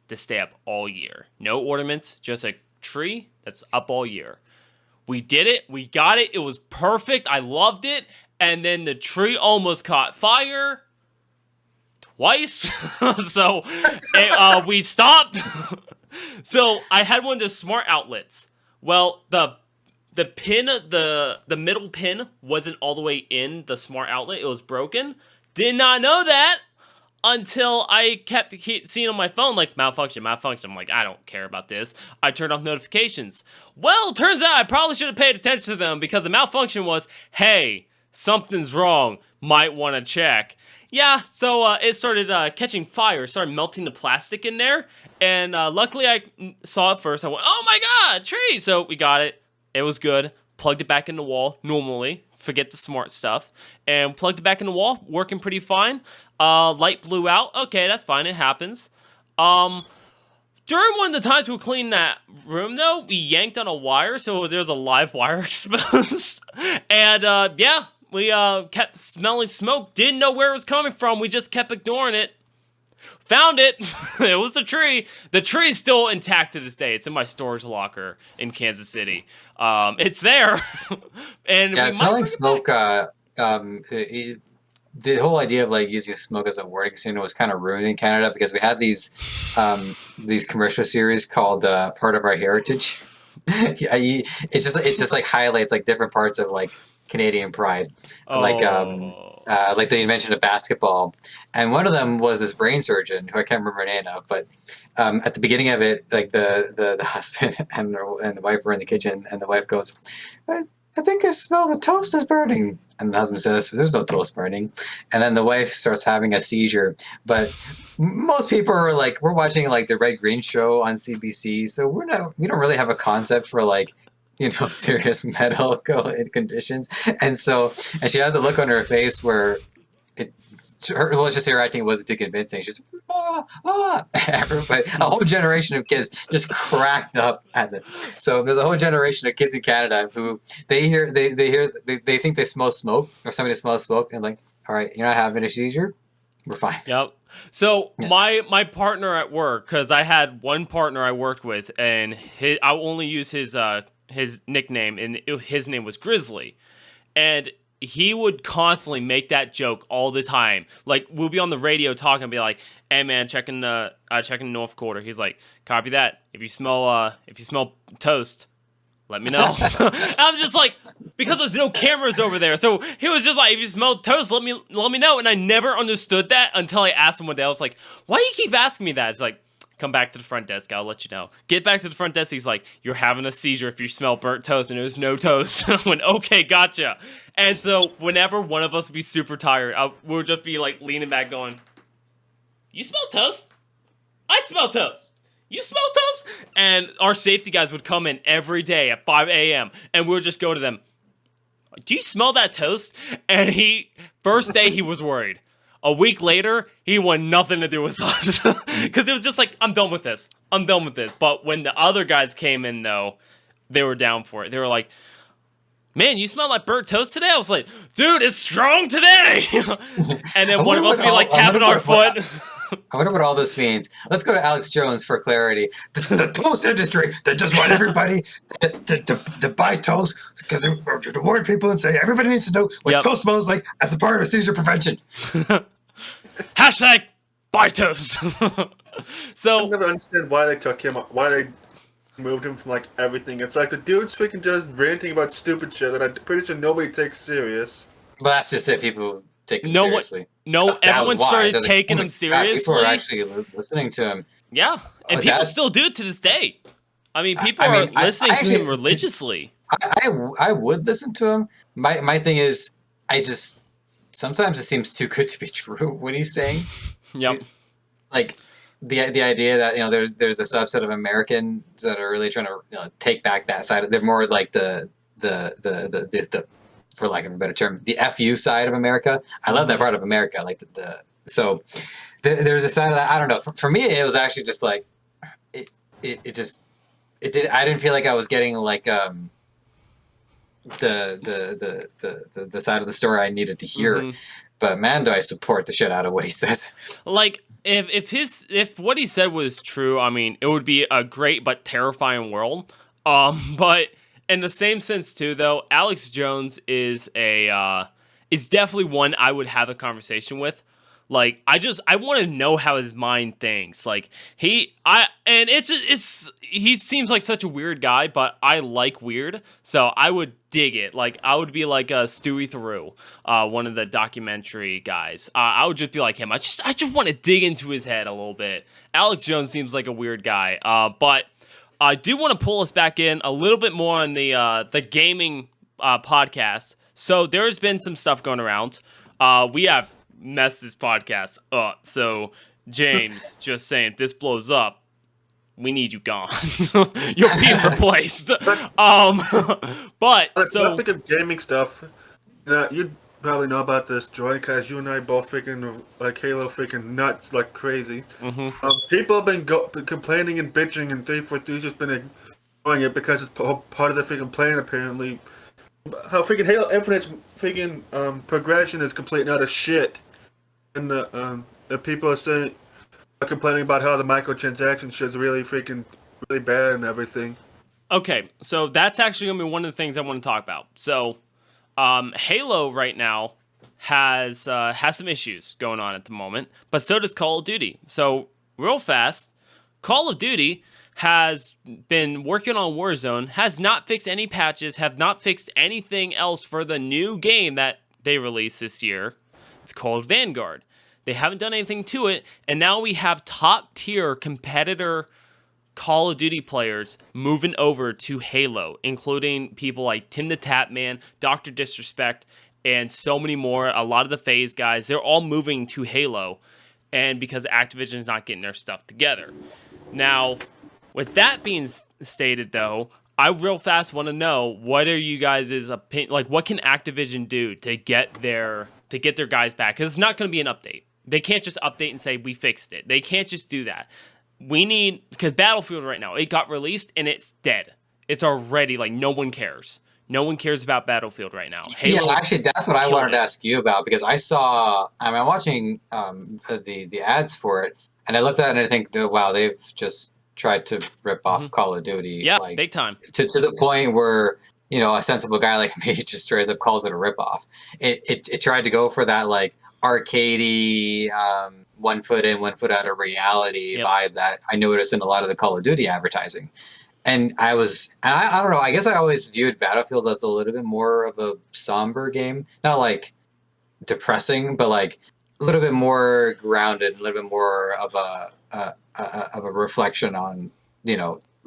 to stay up all year. No ornaments, just a tree that's up all year. We did it. We got it. It was perfect. I loved it. And then the tree almost caught fire twice. So we stopped. So I had one of the smart outlets. Well, the pin, the middle pin wasn't all the way in the smart outlet. It was broken. Did not know that until I kept seeing on my phone, like, malfunction. I'm like, I don't care about this. I turned off notifications. Well, turns out I probably should have paid attention to them because the malfunction was, hey, something's wrong. Might want to check. Yeah, so it started catching fire. Started melting the plastic in there. And luckily I saw it first. I went, oh my God, tree. So we got it. It was good. Plugged it back in the wall normally. forget the smart stuff, and plugged it back in the wall, working pretty fine. Light blew out. Okay, that's fine. It happens. During one of the times we were cleaning that room, though, we yanked on a wire, so there was a live wire exposed. And, yeah, we kept smelling smoke. Didn't know where it was coming from. We just kept ignoring it. Found it. It was a tree. The tree is still intact to this day. It's in my storage locker in Kansas City. It's there. And yeah, smelling smoke, the whole idea of like using smoke as a wording symbol was kind of ruined in Canada because we had these commercial series called Part of Our Heritage. Yeah, it's just like highlights like different parts of like Canadian pride, like the invention of basketball, and one of them was this brain surgeon who I can't remember the name of, but at the beginning of it, like the husband and the wife were in the kitchen, and the wife goes, I think I smell the toast is burning. And the husband says, there's no toast burning. And then the wife starts having a seizure. But most people are like, we're watching like the Red Green Show on CBC. So we don't really have a concept for like, serious medical conditions. And she has a look on her face where it's just her acting wasn't too convincing. She's everybody, a whole generation of kids just cracked up at it. So there's a whole generation of kids in Canada who they think they smell smoke or somebody smells smoke and like, all right, you're not having a seizure, we're fine. Yep. So my partner at work, because I had one partner I worked with, and I only use his nickname, and his name was Grizzly, and he would constantly make that joke all the time. Like, we'll be on the radio talking and be like, hey man, checking North Quarter. He's like, copy that. If you smell toast, let me know. And I'm just like, because there's no cameras over there. So he was just like, if you smell toast, let me know. And I never understood that until I asked him one day. I was like, why do you keep asking me that? It's like, come back to the front desk. I'll let you know. Get back to the front desk. He's like, you're having a seizure if you smell burnt toast. And there's no toast. I went, okay, gotcha. And so whenever one of us would be super tired, we'll just be like leaning back going, you smell toast? I smell toast. You smell toast? And our safety guys would come in every day at 5 a.m. and we'll just go to them, do you smell that toast? And first day he was worried. A week later, he wanted nothing to do with us. Because it was just like, I'm done with this. But when the other guys came in, though, they were down for it. They were like, man, you smell like burnt toast today? I was like, dude, it's strong today. And then one of us would be like tapping our foot. I wonder what all this means. Let's go to Alex Jones for clarity. The toast industry, they just want everybody to buy toast because they to warn people and say everybody needs to know what toast smells like as a part of seizure prevention. Hashtag buy toast. So I never understand why they took him, why they moved him from like everything. It's like the dude's speaking just ranting about stupid shit that I'm pretty sure nobody takes serious. But that's just it. People take him seriously. Everyone started taking him seriously. People are actually listening to him. Yeah, and people still do it to this day. I mean, people are listening to him religiously. I would listen to him. My thing is, sometimes it seems too good to be true what he's saying. Yep. Like the idea that there's a subset of Americans that are really trying to take back that side. They're more like the for lack of a better term, the FU side of America. I love that part of America. Like so there's a side of that. I don't know. For me, it was actually just like it did. I didn't feel like I was getting like the side of the story I needed to hear. Mm-hmm. But man, do I support the shit out of what he says. Like if what he said was true, I mean, it would be a great but terrifying world. But in the same sense too, though, Alex Jones is definitely one I would have a conversation with. Like, I want to know how his mind thinks. Like, he seems like such a weird guy, but I like weird, so I would dig it. Like, I would be like Stewie Theroux, one of the documentary guys. I would just be like him. I just want to dig into his head a little bit. Alex Jones seems like a weird guy, but I do want to pull us back in a little bit more on the gaming podcast. So there's been some stuff going around. We have messed this podcast up. So James, just saying, if this blows up, we need you gone. You're being replaced. But so think of gaming stuff. Now, you'd probably know about this, Jordan, because you and I both freaking like Halo freaking nuts like crazy. Mm-hmm. People have been complaining and bitching, and 343's just been ignoring it because it's part of the freaking plan, apparently. How freaking Halo Infinite's freaking progression is complete and utter shit. And the people are complaining about how the microtransaction shit is really freaking really bad and everything. Okay, so that's actually gonna be one of the things I want to talk about. So, Halo right now has some issues going on at the moment, but so does Call of Duty. So, real fast, Call of Duty has been working on Warzone, has not fixed any patches, have not fixed anything else for the new game that they released this year. It's called Vanguard. They haven't done anything to it, and now we have top tier competitor Call of Duty players moving over to Halo, including people like Tim the Tapman, Dr. Disrespect, and so many more. A lot of the FaZe guys, they're all moving to Halo, and because Activision's not getting their stuff together. Now, with that being stated, though, I real fast want to know what are you guys' opinion? Like, what can Activision do to get their guys back? Because it's not going to be an update. They can't just update and say we fixed it. They can't just do that. We need, because Battlefield right now, it got released and it's dead. It's already like no one cares. No one cares about Battlefield right now. Halo, yeah, actually, that's what I wanted to it. ask you about because I saw. I mean, I'm watching the ads for it, and I looked at it and I think, wow, they've just tried to rip off Call of Duty, Yeah, like big time. to the point where a sensible guy like me just straight up calls it a ripoff. It tried to go for that like arcadey, 1 foot in, 1 foot out of reality vibe that I noticed in a lot of the Call of Duty advertising. And I don't know, I guess I always viewed Battlefield as a little bit more of a somber game. Not like depressing, but like a little bit more grounded, a little bit more of a reflection on,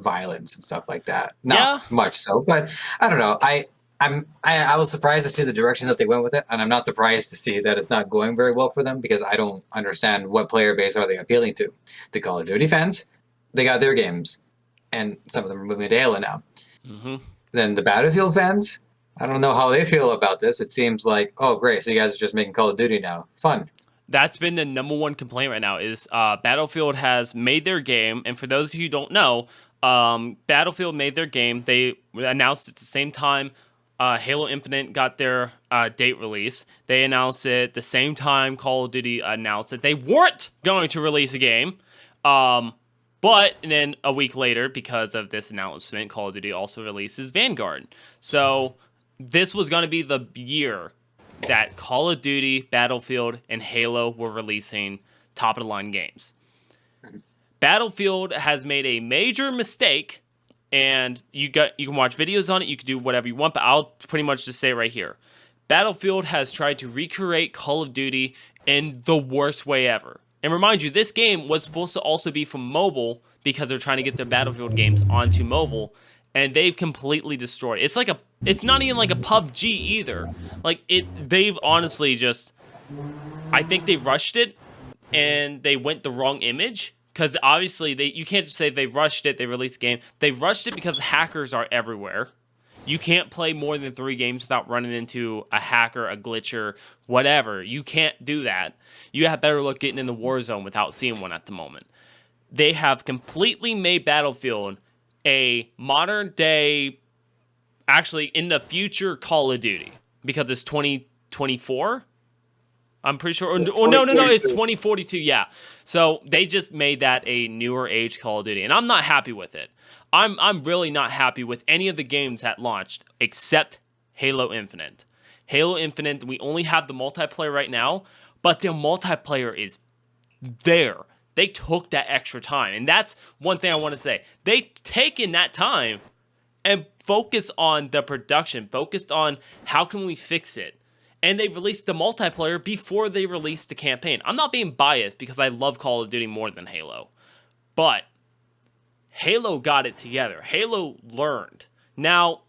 violence and stuff like that. Not much so, but I don't know. I was surprised to see the direction that they went with it, and I'm not surprised to see that it's not going very well for them because I don't understand what player base are they appealing to. The Call of Duty fans, they got their games, and some of them are moving to Halo now. Then the Battlefield fans, I don't know how they feel about this. It seems like, oh, great, so you guys are just making Call of Duty now. Fun. That's been the number one complaint right now is Battlefield has made their game, and for those of you who don't know, Battlefield made their game. They announced it at the same time Halo Infinite got their date release. They announced it the same time Call of Duty announced that they weren't going to release a game. But then a week later, because of this announcement, Call of Duty also releases Vanguard. So this was going to be the year that Call of Duty, Battlefield, and Halo were releasing top-of-the-line games. Battlefield has made a major mistake, and you can watch videos on it, you can do whatever you want, but I'll pretty much just say it right here. Battlefield has tried to recreate Call of Duty in the worst way ever. And remind you, this game was supposed to also be from mobile because they're trying to get their Battlefield games onto mobile, and they've completely destroyed it. It's not even like a PUBG either. They've honestly just, I think they rushed it, and they went the wrong image. Because obviously, you can't just say they rushed it, they released the game. They rushed it because hackers are everywhere. You can't play more than 3 games without running into a hacker, a glitcher, whatever. You can't do that. You have better luck getting in the war zone without seeing one at the moment. They have completely made Battlefield a modern day, actually in the future Call of Duty. Because it's 2024? I'm pretty sure. No, it's 2042, yeah. So they just made that a newer age Call of Duty, and I'm not happy with it. I'm really not happy with any of the games that launched except Halo Infinite. Halo Infinite, we only have the multiplayer right now, but the multiplayer is there. They took that extra time, and that's one thing I want to say. They've taken that time and focused on the production, focused on how can we fix it. And they released the multiplayer before they released the campaign. I'm not being biased because I love Call of Duty more than Halo. But Halo got it together. Halo learned. Now,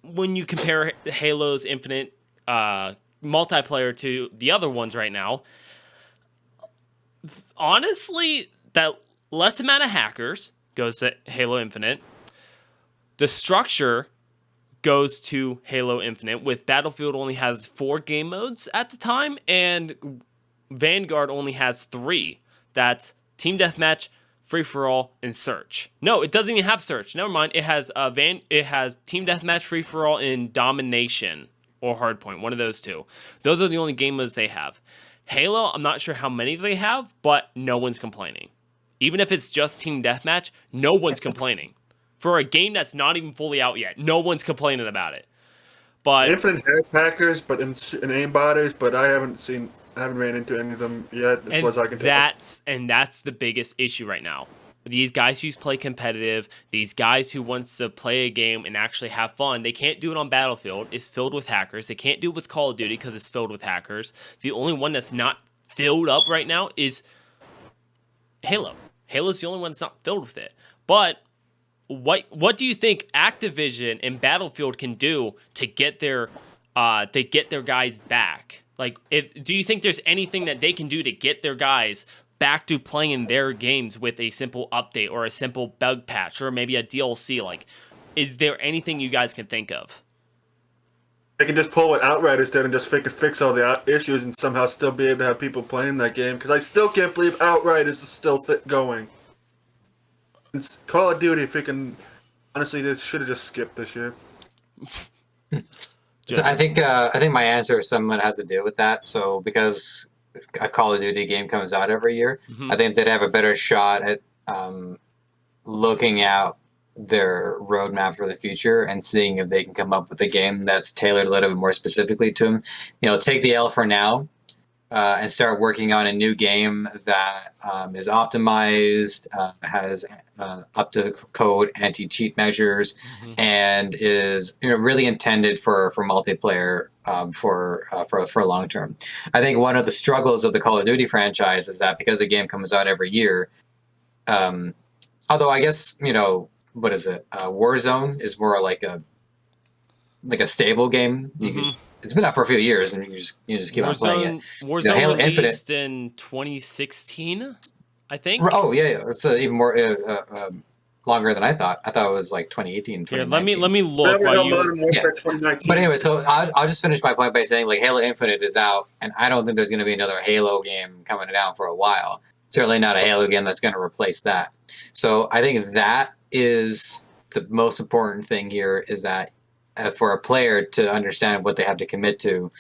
when you compare Halo's Infinite multiplayer to the other ones right now, honestly, that less amount of hackers goes to Halo Infinite. The structure goes to Halo Infinite, with Battlefield only has 4 game modes at the time, and Vanguard only has 3. That's Team Deathmatch, Free-for-all, and Search. No, it doesn't even have Search. Never mind. It has it has Team Deathmatch, Free-for-all, and Domination, or Hardpoint. One of those two. Those are the only game modes they have. Halo, I'm not sure how many they have, but no one's complaining. Even if it's just Team Deathmatch, no one's complaining. For a game that's not even fully out yet, no one's complaining about it. But Infinite has hackers, but and aimbotters, but I haven't ran into any of them yet, as far as I can tell. That's the biggest issue right now. These guys who play competitive, these guys who wants to play a game and actually have fun, they can't do it on Battlefield. It's filled with hackers. They can't do it with Call of Duty because it's filled with hackers. The only one that's not filled up right now is Halo. Halo's the only one that's not filled with it. But what do you think Activision and Battlefield can do to get their guys back? Like, do you think there's anything that they can do to get their guys back to playing their games with a simple update or a simple bug patch or maybe a DLC? Like, is there anything you guys can think of? They can just pull what Outriders did and just fix all the issues and somehow still be able to have people playing that game. Because I still can't believe Outriders is still going. It's Call of Duty, if it can... Honestly, they should have just skipped this year. So I think my answer somewhat has to do with that. So because a Call of Duty game comes out every year, I think they'd have a better shot at looking out their roadmap for the future and seeing if they can come up with a game that's tailored a little bit more specifically to them. Take the L for now and start working on a new game that is optimized, has up-to-code anti-cheat measures, and is really intended for multiplayer for long term. I think one of the struggles of the Call of Duty franchise is that because the game comes out every year, although I guess what is it? Warzone is more like a stable game. It's been out for a few years, and you just keep on playing it. Warzone Halo released Infinite in 2016, I think. Oh yeah, it's even more longer than I thought. I thought it was like 2018, 2019. Here, let me look while you. Modern Warfare 2019. But anyway, so I'll just finish my point by saying like Halo Infinite is out, and I don't think there's going to be another Halo game coming out for a while. Certainly not a Halo game that's going to replace that. So I think that is the most important thing here, is that for a player to understand what they have to commit to,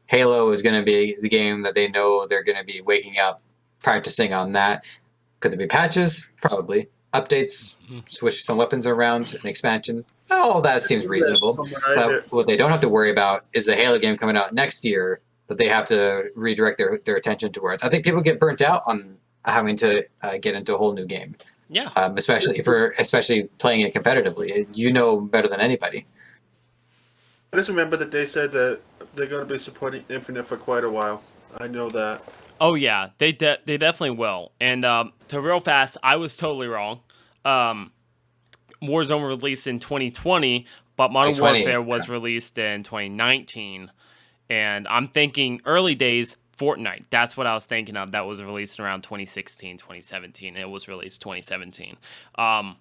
Halo is going to be the game that they know they're going to be waking up, practicing on that. Could there be patches? Probably. Updates, switch some weapons around, an expansion. All that seems reasonable. But what they don't have to worry about is a Halo game coming out next year that they have to redirect their attention towards. I think people get burnt out on having to get into a whole new game. Yeah. Especially playing it competitively. Better than anybody. I just remember that they said that they're going to be supporting Infinite for quite a while. I know that. Oh yeah, they definitely will. And to real fast, I was totally wrong. Warzone released in 2020, but Modern Warfare was released in 2019. And I'm thinking early days Fortnite. That's what I was thinking of. That was released around 2016, 2017. It was released 2017. But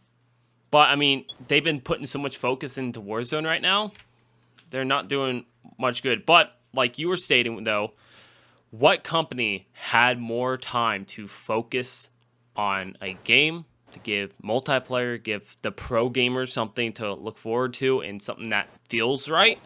I mean, they've been putting so much focus into Warzone right now. They're not doing much good. But like you were stating, though, what company had more time to focus on a game, to give multiplayer, give the pro gamers something to look forward to and something that feels right?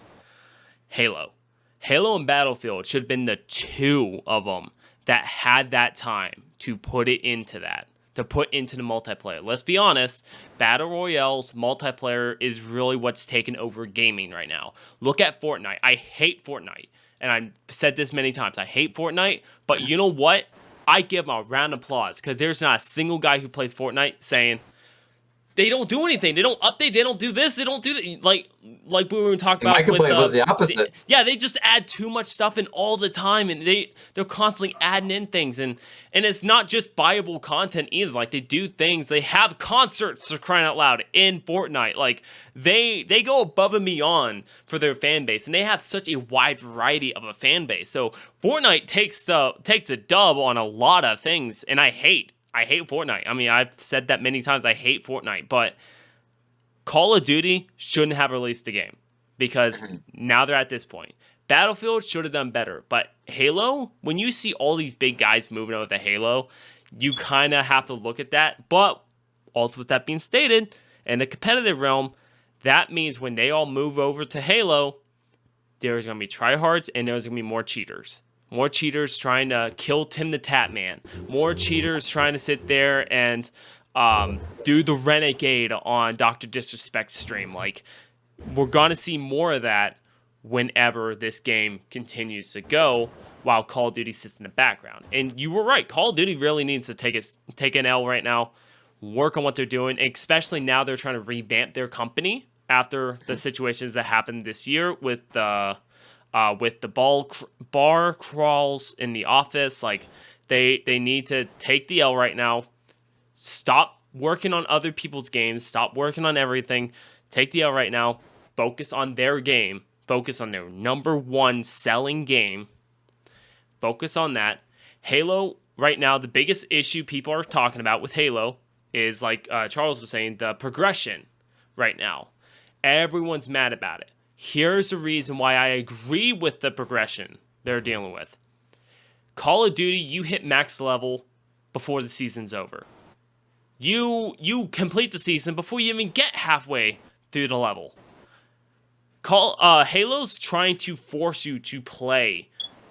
Halo. Halo and Battlefield should have been the two of them that had that time to put it into that, to put into the multiplayer. Let's be honest, Battle Royale's multiplayer is really what's taken over gaming right now. Look at Fortnite. I hate Fortnite. And I've said this many times. I hate Fortnite, but you know what? I give them a round of applause because there's not a single guy who plays Fortnite saying they don't do anything. They don't update. They don't do this. They don't do that. Like we were talking about. My complaint was the opposite. They just add too much stuff in all the time, and they're constantly adding in things, and it's not just buyable content either. Like they do things. They have concerts, for crying out loud, in Fortnite. Like they go above and beyond for their fan base, and they have such a wide variety of a fan base. So Fortnite takes a dub on a lot of things, and I hate Fortnite. I mean, I've said that many times. I hate Fortnite, but Call of Duty shouldn't have released the game. because now they're at this point. Battlefield should have done better, but Halo, when you see all these big guys moving over to Halo, you kind of have to look at that. But also with that being stated, in the competitive realm, that means when they all move over to Halo, there's going to be tryhards and there's going to be more cheaters. More cheaters trying to kill Tim the Tap Man. More cheaters trying to sit there and do the Renegade on Dr. Disrespect's stream. Like, we're going to see more of that whenever this game continues to go while Call of Duty sits in the background. And you were right. Call of Duty really needs to take an L right now, work on what they're doing, especially now they're trying to revamp their company after the situations that happened this year with the bar crawls in the office. Like, they need to take the L right now. Stop working on other people's games. Stop working on everything. Take the L right now. Focus on their game. Focus on their number one selling game. Focus on that. Halo, right now, the biggest issue people are talking about with Halo is, like Charles was saying, the progression right now. Everyone's mad about it. Here's the reason why I agree with the progression they're dealing with. Call of Duty, you hit max level before the season's over. You complete the season before you even get halfway through the level. Halo's trying to force you to play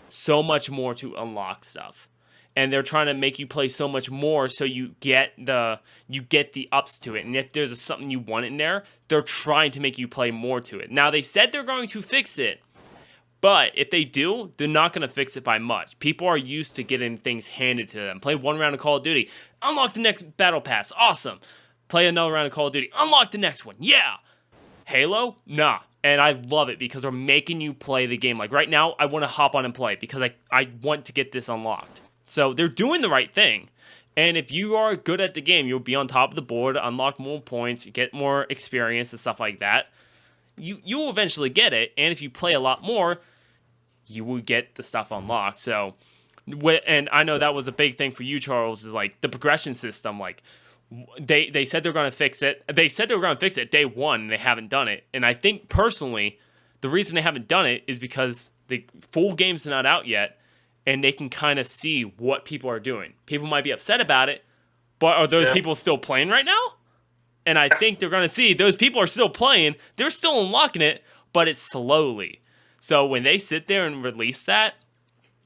so much more to unlock stuff. And they're trying to make you play so much more so you get the ups to it. And if there's something you want in there, they're trying to make you play more to it. Now, they said they're going to fix it. But if they do, they're not going to fix it by much. People are used to getting things handed to them. Play one round of Call of Duty. Unlock the next Battle Pass. Awesome. Play another round of Call of Duty. Unlock the next one. Yeah. Halo? Nah. And I love it because they're making you play the game. Like right now, I want to hop on and play because I want to get this unlocked. So they're doing the right thing. And if you are good at the game, you'll be on top of the board, unlock more points, get more experience and stuff like that. You will eventually get it. And if you play a lot more, you will get the stuff unlocked. So, and I know that was a big thing for you, Charles, is like the progression system. Like they said they're going to fix it. They said they were going to fix it day one, and they haven't done it. And I think personally, the reason they haven't done it is because the full game's not out yet, and they can kind of see what people are doing. People might be upset about it, but are those people still playing right now? And I think they're going to see those people are still playing. They're still unlocking it, but it's slowly. So when they sit there and release that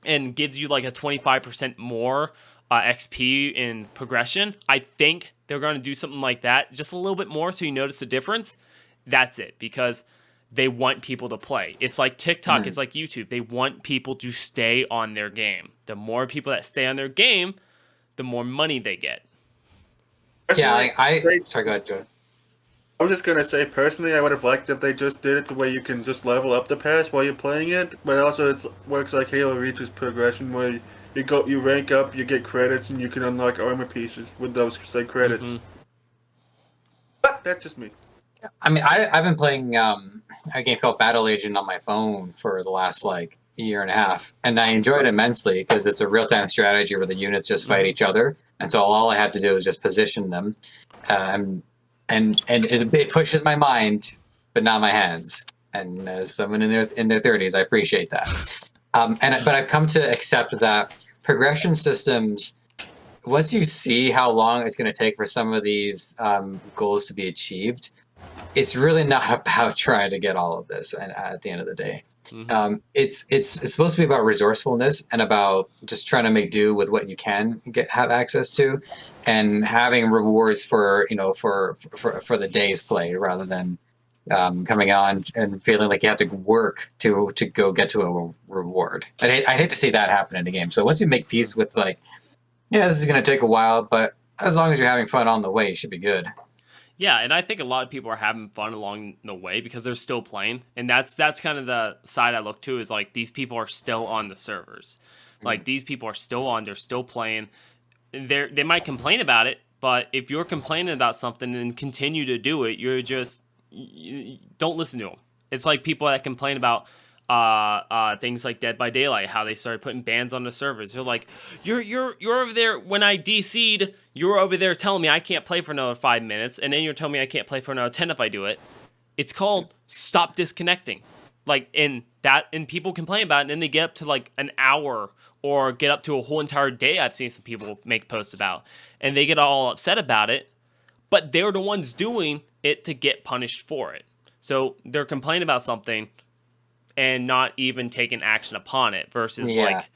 and gives you like a 25% more XP in progression, I think they're going to do something like that, just a little bit more so you notice the difference. That's it, because they want people to play. It's like TikTok, it's like YouTube. They want people to stay on their game. The more people that stay on their game, the more money they get. Yeah, sorry, go ahead, Jordan. I was just gonna say, personally, I would have liked if they just did it the way you can just level up the pass while you're playing it, but also it works like Halo Reach's progression, where you rank up, you get credits, and you can unlock armor pieces with those credits. Mm-hmm. But that's just me. I mean, I've been playing a game called Battle Agent on my phone for the last like year and a half, and I enjoy it immensely because it's a real-time strategy where the units just fight each other, and so all I have to do is just position them. And it pushes my mind, but not my hands. And as someone in their 30s, I appreciate that. But I've come to accept that progression systems, once you see how long it's going to take for some of these goals to be achieved, it's really not about trying to get all of this. And at the end of the day, it's supposed to be about resourcefulness and about just trying to make do with what you can have access to, and having rewards for the day's play rather than coming on and feeling like you have to work to go get to a reward. I'd hate to see that happen in a game. So once you make peace with like, yeah, this is going to take a while, but as long as you're having fun on the way, you should be good. Yeah, and I think a lot of people are having fun along the way because they're still playing, and that's kind of the side I look to, is like these people are still on the servers. Like these people are still on, they're still playing. They might complain about it, but if you're complaining about something and continue to do it, you don't listen to them. It's like people that complain about things like Dead by Daylight, how they started putting bans on the servers. They're like, you're over there, when I DC'd, you're over there telling me I can't play for another 5 minutes, and then you're telling me I can't play for another 10 if I do it. It's called stop disconnecting. Like, and people complain about it, and then they get up to like an hour or get up to a whole entire day. I've seen some people make posts about, and they get all upset about it, but they're the ones doing it to get punished for it. So they're complaining about something and not even taking action upon it versus like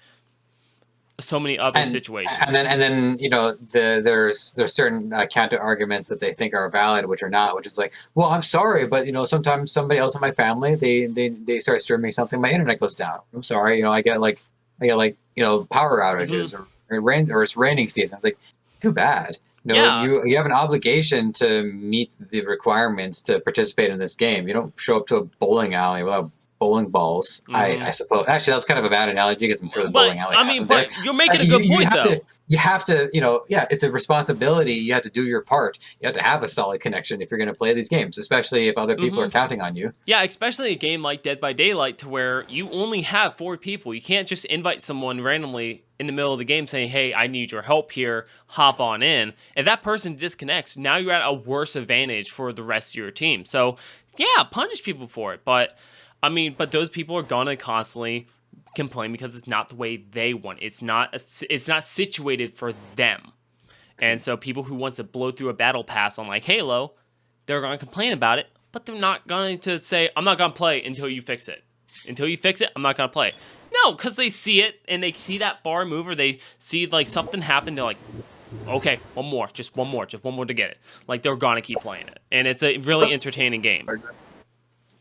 so many other situations. And then you know, there's certain counter arguments that they think are valid, which are not. Which is like, well, I'm sorry, but you know, sometimes somebody else in my family they start streaming something, my internet goes down. I'm sorry, you know, I get like you know, power outages or it's raining season. It's like, too bad. You know, you have an obligation to meet the requirements to participate in this game. You don't show up to a bowling alley without bowling balls. I suppose. Actually, that's kind of a bad analogy because I'm sure the bowling alley. I mean, but you're making a good point, though. You have to, you know, it's a responsibility. You have to do your part. You have to have a solid connection if you're going to play these games, especially if other people are counting on you. Yeah, especially a game like Dead by Daylight, to where you only have 4 people. You can't just invite someone randomly in the middle of the game saying, hey, I need your help here, hop on in. If that person disconnects, now you're at a worse advantage for the rest of your team. So, yeah, punish people for it. But, I mean, those people are going to constantly complain because it's not the way they want. It's not situated for them. And so people who want to blow through a battle pass on like Halo, they're going to complain about it, but they're not going to say, I'm not going to play until you fix it. Until you fix it, I'm not going to play. No, because they see it, and they see that bar move, or they see like something happen, they're like, okay, one more to get it. Like, they're going to keep playing it. And it's a really entertaining game.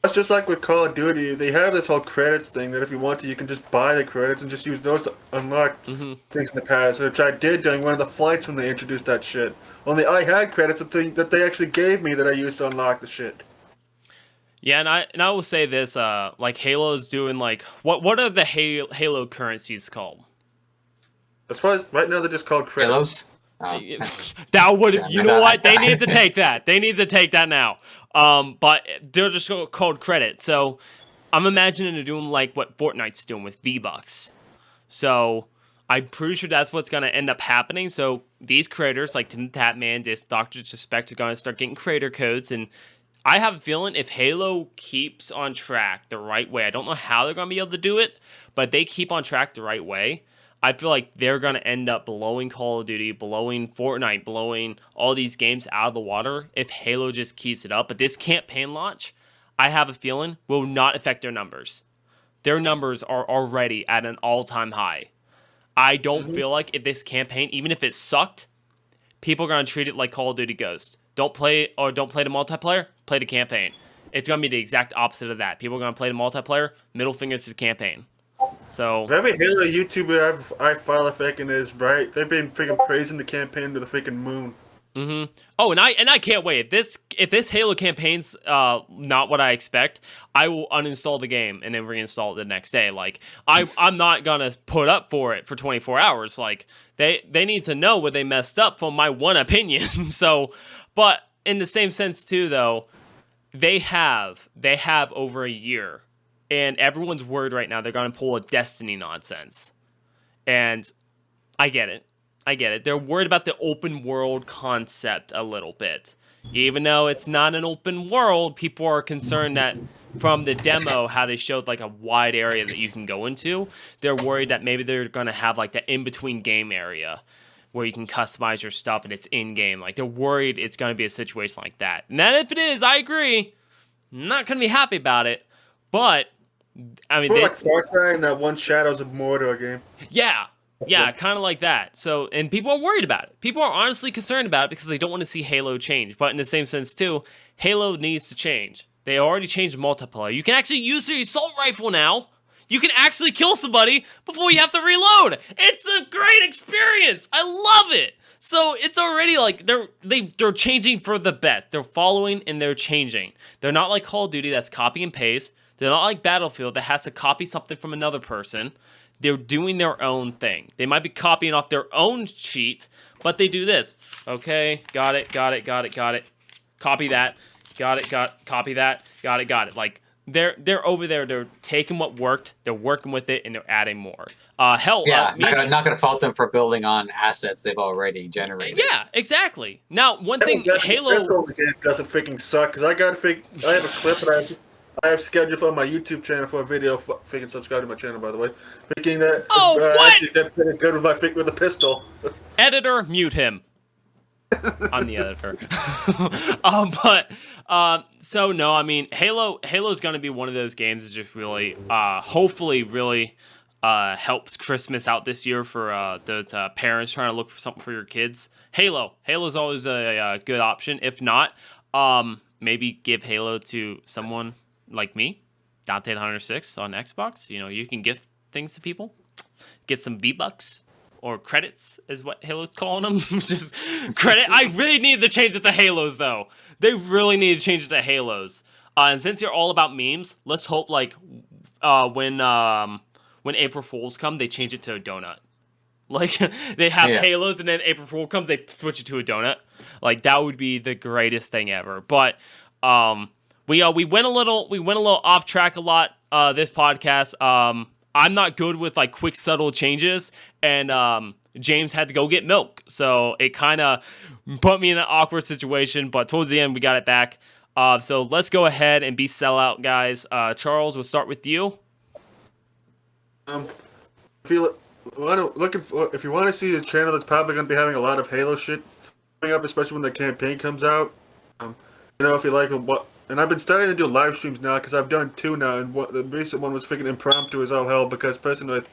That's just like with Call of Duty. They have this whole credits thing that if you want to, you can just buy the credits and just use those to unlock things in the past, which I did during one of the flights when they introduced that shit. Only I had credits that they actually gave me that I used to unlock the shit. Yeah, and I will say this, like Halo's doing like, what are the Halo currencies called? As far as right now, they're just called credits. Halos? That would, you know what? They need to take that. They need to take that now. But they're just called credit. So I'm imagining they're doing like what Fortnite's doing with V-Bucks. So I'm pretty sure that's what's going to end up happening. So these creators, like Tim the Tatman, this Dr. Suspect, are going to start getting creator codes. And I have a feeling if Halo keeps on track the right way, I don't know how they're going to be able to do it, but if they keep on track the right way, I feel like they're going to end up blowing Call of Duty, blowing Fortnite, blowing all these games out of the water if Halo just keeps it up. But this campaign launch, I have a feeling, will not affect their numbers. Their numbers are already at an all-time high. I don't feel like if this campaign, even if it sucked, people are going to treat it like Call of Duty Ghost. Don't play the multiplayer, play the campaign. It's going to be the exact opposite of that. People are going to play the multiplayer, middle fingers to the campaign. So every Halo YouTuber I follow freaking is right. They've been freaking praising the campaign to the freaking moon. Oh, and I can't wait. If this Halo campaign's not what I expect, I will uninstall the game and then reinstall it the next day. Like I'm not gonna put up for it for 24 hours. Like they need to know what they messed up from my one opinion. So, but in the same sense too, though, they have over a year. And everyone's worried right now they're going to pull a Destiny nonsense. And I get it. They're worried about the open world concept a little bit. Even though it's not an open world, people are concerned that from the demo, how they showed like a wide area that you can go into, they're worried that maybe they're going to have like the in-between game area where you can customize your stuff and it's in-game. Like, they're worried it's going to be a situation like that. And then if it is, I agree. I'm not going to be happy about it. But I mean, like Far Cry and that one Shadows of Mordor game. Yeah, kind of like that. So, and people are worried about it. People are honestly concerned about it because they don't want to see Halo change. But in the same sense, too, Halo needs to change. They already changed multiplayer. You can actually use your assault rifle now. You can actually kill somebody before you have to reload. It's a great experience. I love it. So it's already like they're changing for the best. They're following and they're changing. They're not like Call of Duty that's copy and paste. They're not like Battlefield that has to copy something from another person. They're doing their own thing. They might be copying off their own sheet, but they do this. Okay, got it. Copy that. Copy that. Got it. Like, they're over there. They're taking what worked, they're working with it, and they're adding more. Hell, Yeah, not gonna fault them for building on assets they've already generated. yeah, exactly. Now, one thing, The Halo. pistol in the game doesn't freaking suck because I have a clip that I have scheduled on my YouTube channel for a video. Freaking subscribe to my channel, by the way. Thinking that What? actually did pretty good with the pistol. Editor, mute him. I'm the editor. So no, I mean, Halo's gonna be one of those games that just really, hopefully, really, helps Christmas out this year for those parents trying to look for something for your kids. Halo's always a good option. If not, maybe give Halo to someone like me, Dante106 on Xbox. You know, you can gift things to people, get some V-Bucks. Or credits is what Halo's calling them. Just credit. I really need to change it to Halos, though. They really need to change it to Halos. And since you're all about memes, let's hope like when April Fools come, they change it to a donut. Like they have Halos, and then April Fool comes, they switch it to a donut. Like that would be the greatest thing ever. But we went a little off track a lot this podcast. I'm not good with like quick subtle changes, and James had to go get milk, so it kind of put me in an awkward situation. But towards the end, we got it back. So let's go ahead and be sellout, guys. Charles, we'll start with you. If you want to see the channel that's probably going to be having a lot of Halo shit coming up, especially when the campaign comes out. If you like what. And I've been starting to do live streams now because I've done 2 now, and the recent one was freaking impromptu as all hell because person that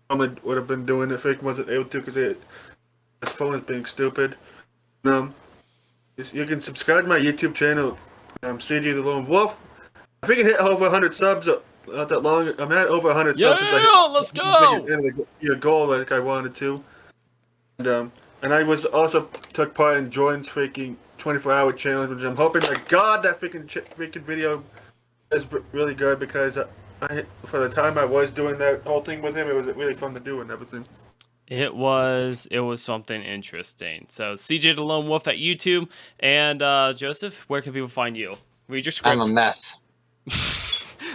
normally would have been doing it freaking wasn't able to because his phone is being stupid. You can subscribe to my YouTube channel, CG the Lone Wolf. I freaking hit over 100 subs not that long. I'm at over 100 subs. Let's go! Your goal like I wanted to. And I also took part in Jordan's freaking 24-hour challenge, which I'm hoping to God that freaking video is really good because for the time I was doing that whole thing with him, it was really fun to do and everything. It was something interesting. So CJ the Lone Wolf at YouTube, and Joseph, where can people find you? Read your script. I'm a mess.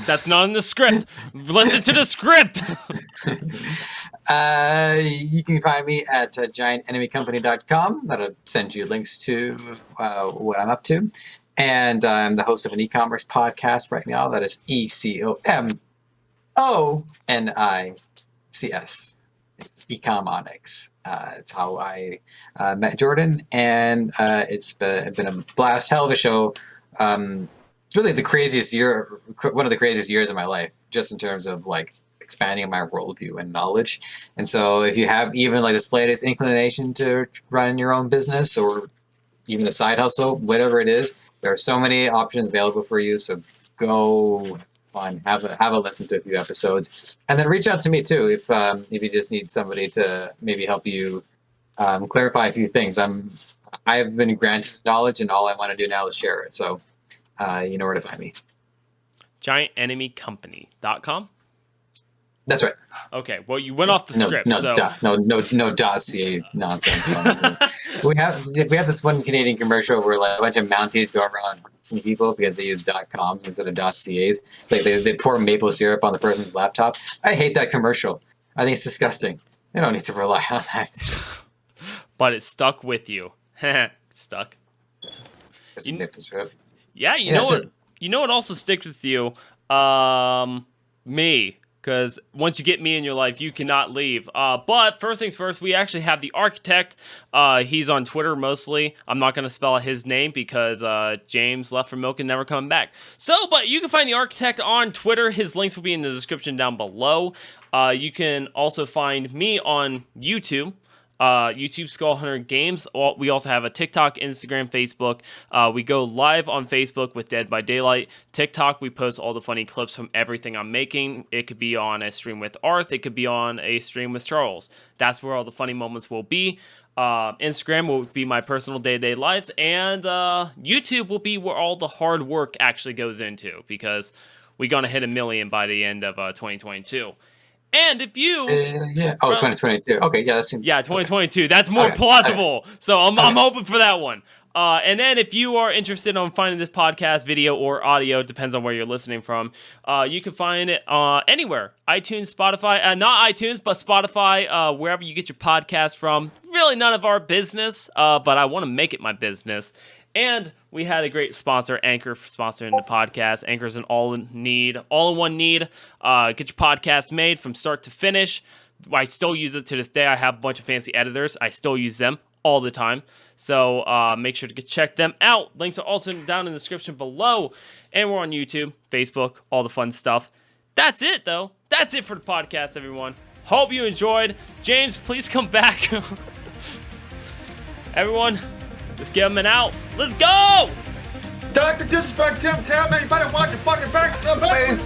That's not in the script. Listen to the script. You can find me at giantenemycompany.com. That'll send you links to what I'm up to. And I'm the host of an e-commerce podcast right now. That is ECOMONICS. It's Ecomonics. It's how I met Jordan. And it's been a blast. Hell of a show. It's really the craziest year, one of the craziest years of my life, just in terms of like expanding my worldview and knowledge. And so if you have even like the slightest inclination to run your own business or even a side hustle, whatever it is, there are so many options available for you. So go on, have a listen to a few episodes, and then reach out to me too if you just need somebody to maybe help you clarify a few things. I've been granted knowledge, and all I want to do now is share it. So you know where to find me. GiantEnemyCompany.com. That's right. Okay. Well, you went off the script. So No .ca nonsense. we have this one Canadian commercial where like a bunch of Mounties go around some people because they use .coms instead of .cas. They pour maple syrup on the person's laptop. I hate that commercial. I think it's disgusting. They don't need to rely on that. But it stuck with you. Stuck. Yeah, you know what? You know what also sticks with you? Me. Because once you get me in your life, you cannot leave. But first things first, we actually have the architect. He's on Twitter mostly. I'm not going to spell his name because James left for milk and never coming back. But you can find the architect on Twitter. His links will be in the description down below. You can also find me on YouTube. YouTube Skull Hunter Games. We also have a TikTok, Instagram, Facebook. We go live on Facebook with Dead by Daylight. TikTok, we post all the funny clips from everything I'm making. It could be on a stream with Arth. It could be on a stream with Charles. That's where all the funny moments will be. Instagram will be my personal day-to-day lives. And YouTube will be where all the hard work actually goes into, because we're going to hit 1 million by the end of 2022. And if you... 2022. Okay, yeah, that seems... Yeah, 2022. That's more plausible. Okay. So I'm hoping for that one. And then if you are interested in finding this podcast, video or audio, depends on where you're listening from, you can find it anywhere. iTunes, Spotify, not iTunes, but Spotify, wherever you get your podcast from. Really none of our business, but I want to make it my business. And we had a great sponsor, Anchor, for sponsoring the podcast. Anchor's an all-in-one need. Get your podcast made from start to finish. I still use it to this day. I have a bunch of fancy editors. I still use them all the time. So make sure to check them out. Links are also down in the description below. And we're on YouTube, Facebook, all the fun stuff. That's it, though. That's it for the podcast, everyone. Hope you enjoyed. James, please come back. Everyone, let's get them out. Let's go! Dr. Disrespect Tim Tam, man, you better watch your fucking back. Anyways,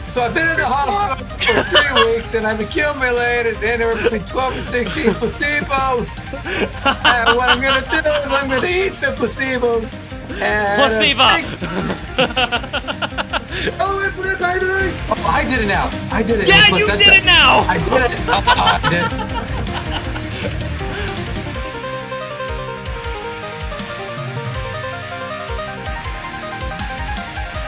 so I've been in the hospital for 3 weeks and I've accumulated anywhere between 12 and 16 placebos. And what I'm gonna do is I'm gonna eat the placebos. And Placebo! Oh, baby! I did it now. I did it. Yeah, you Placenta. did it now! I did it. I did.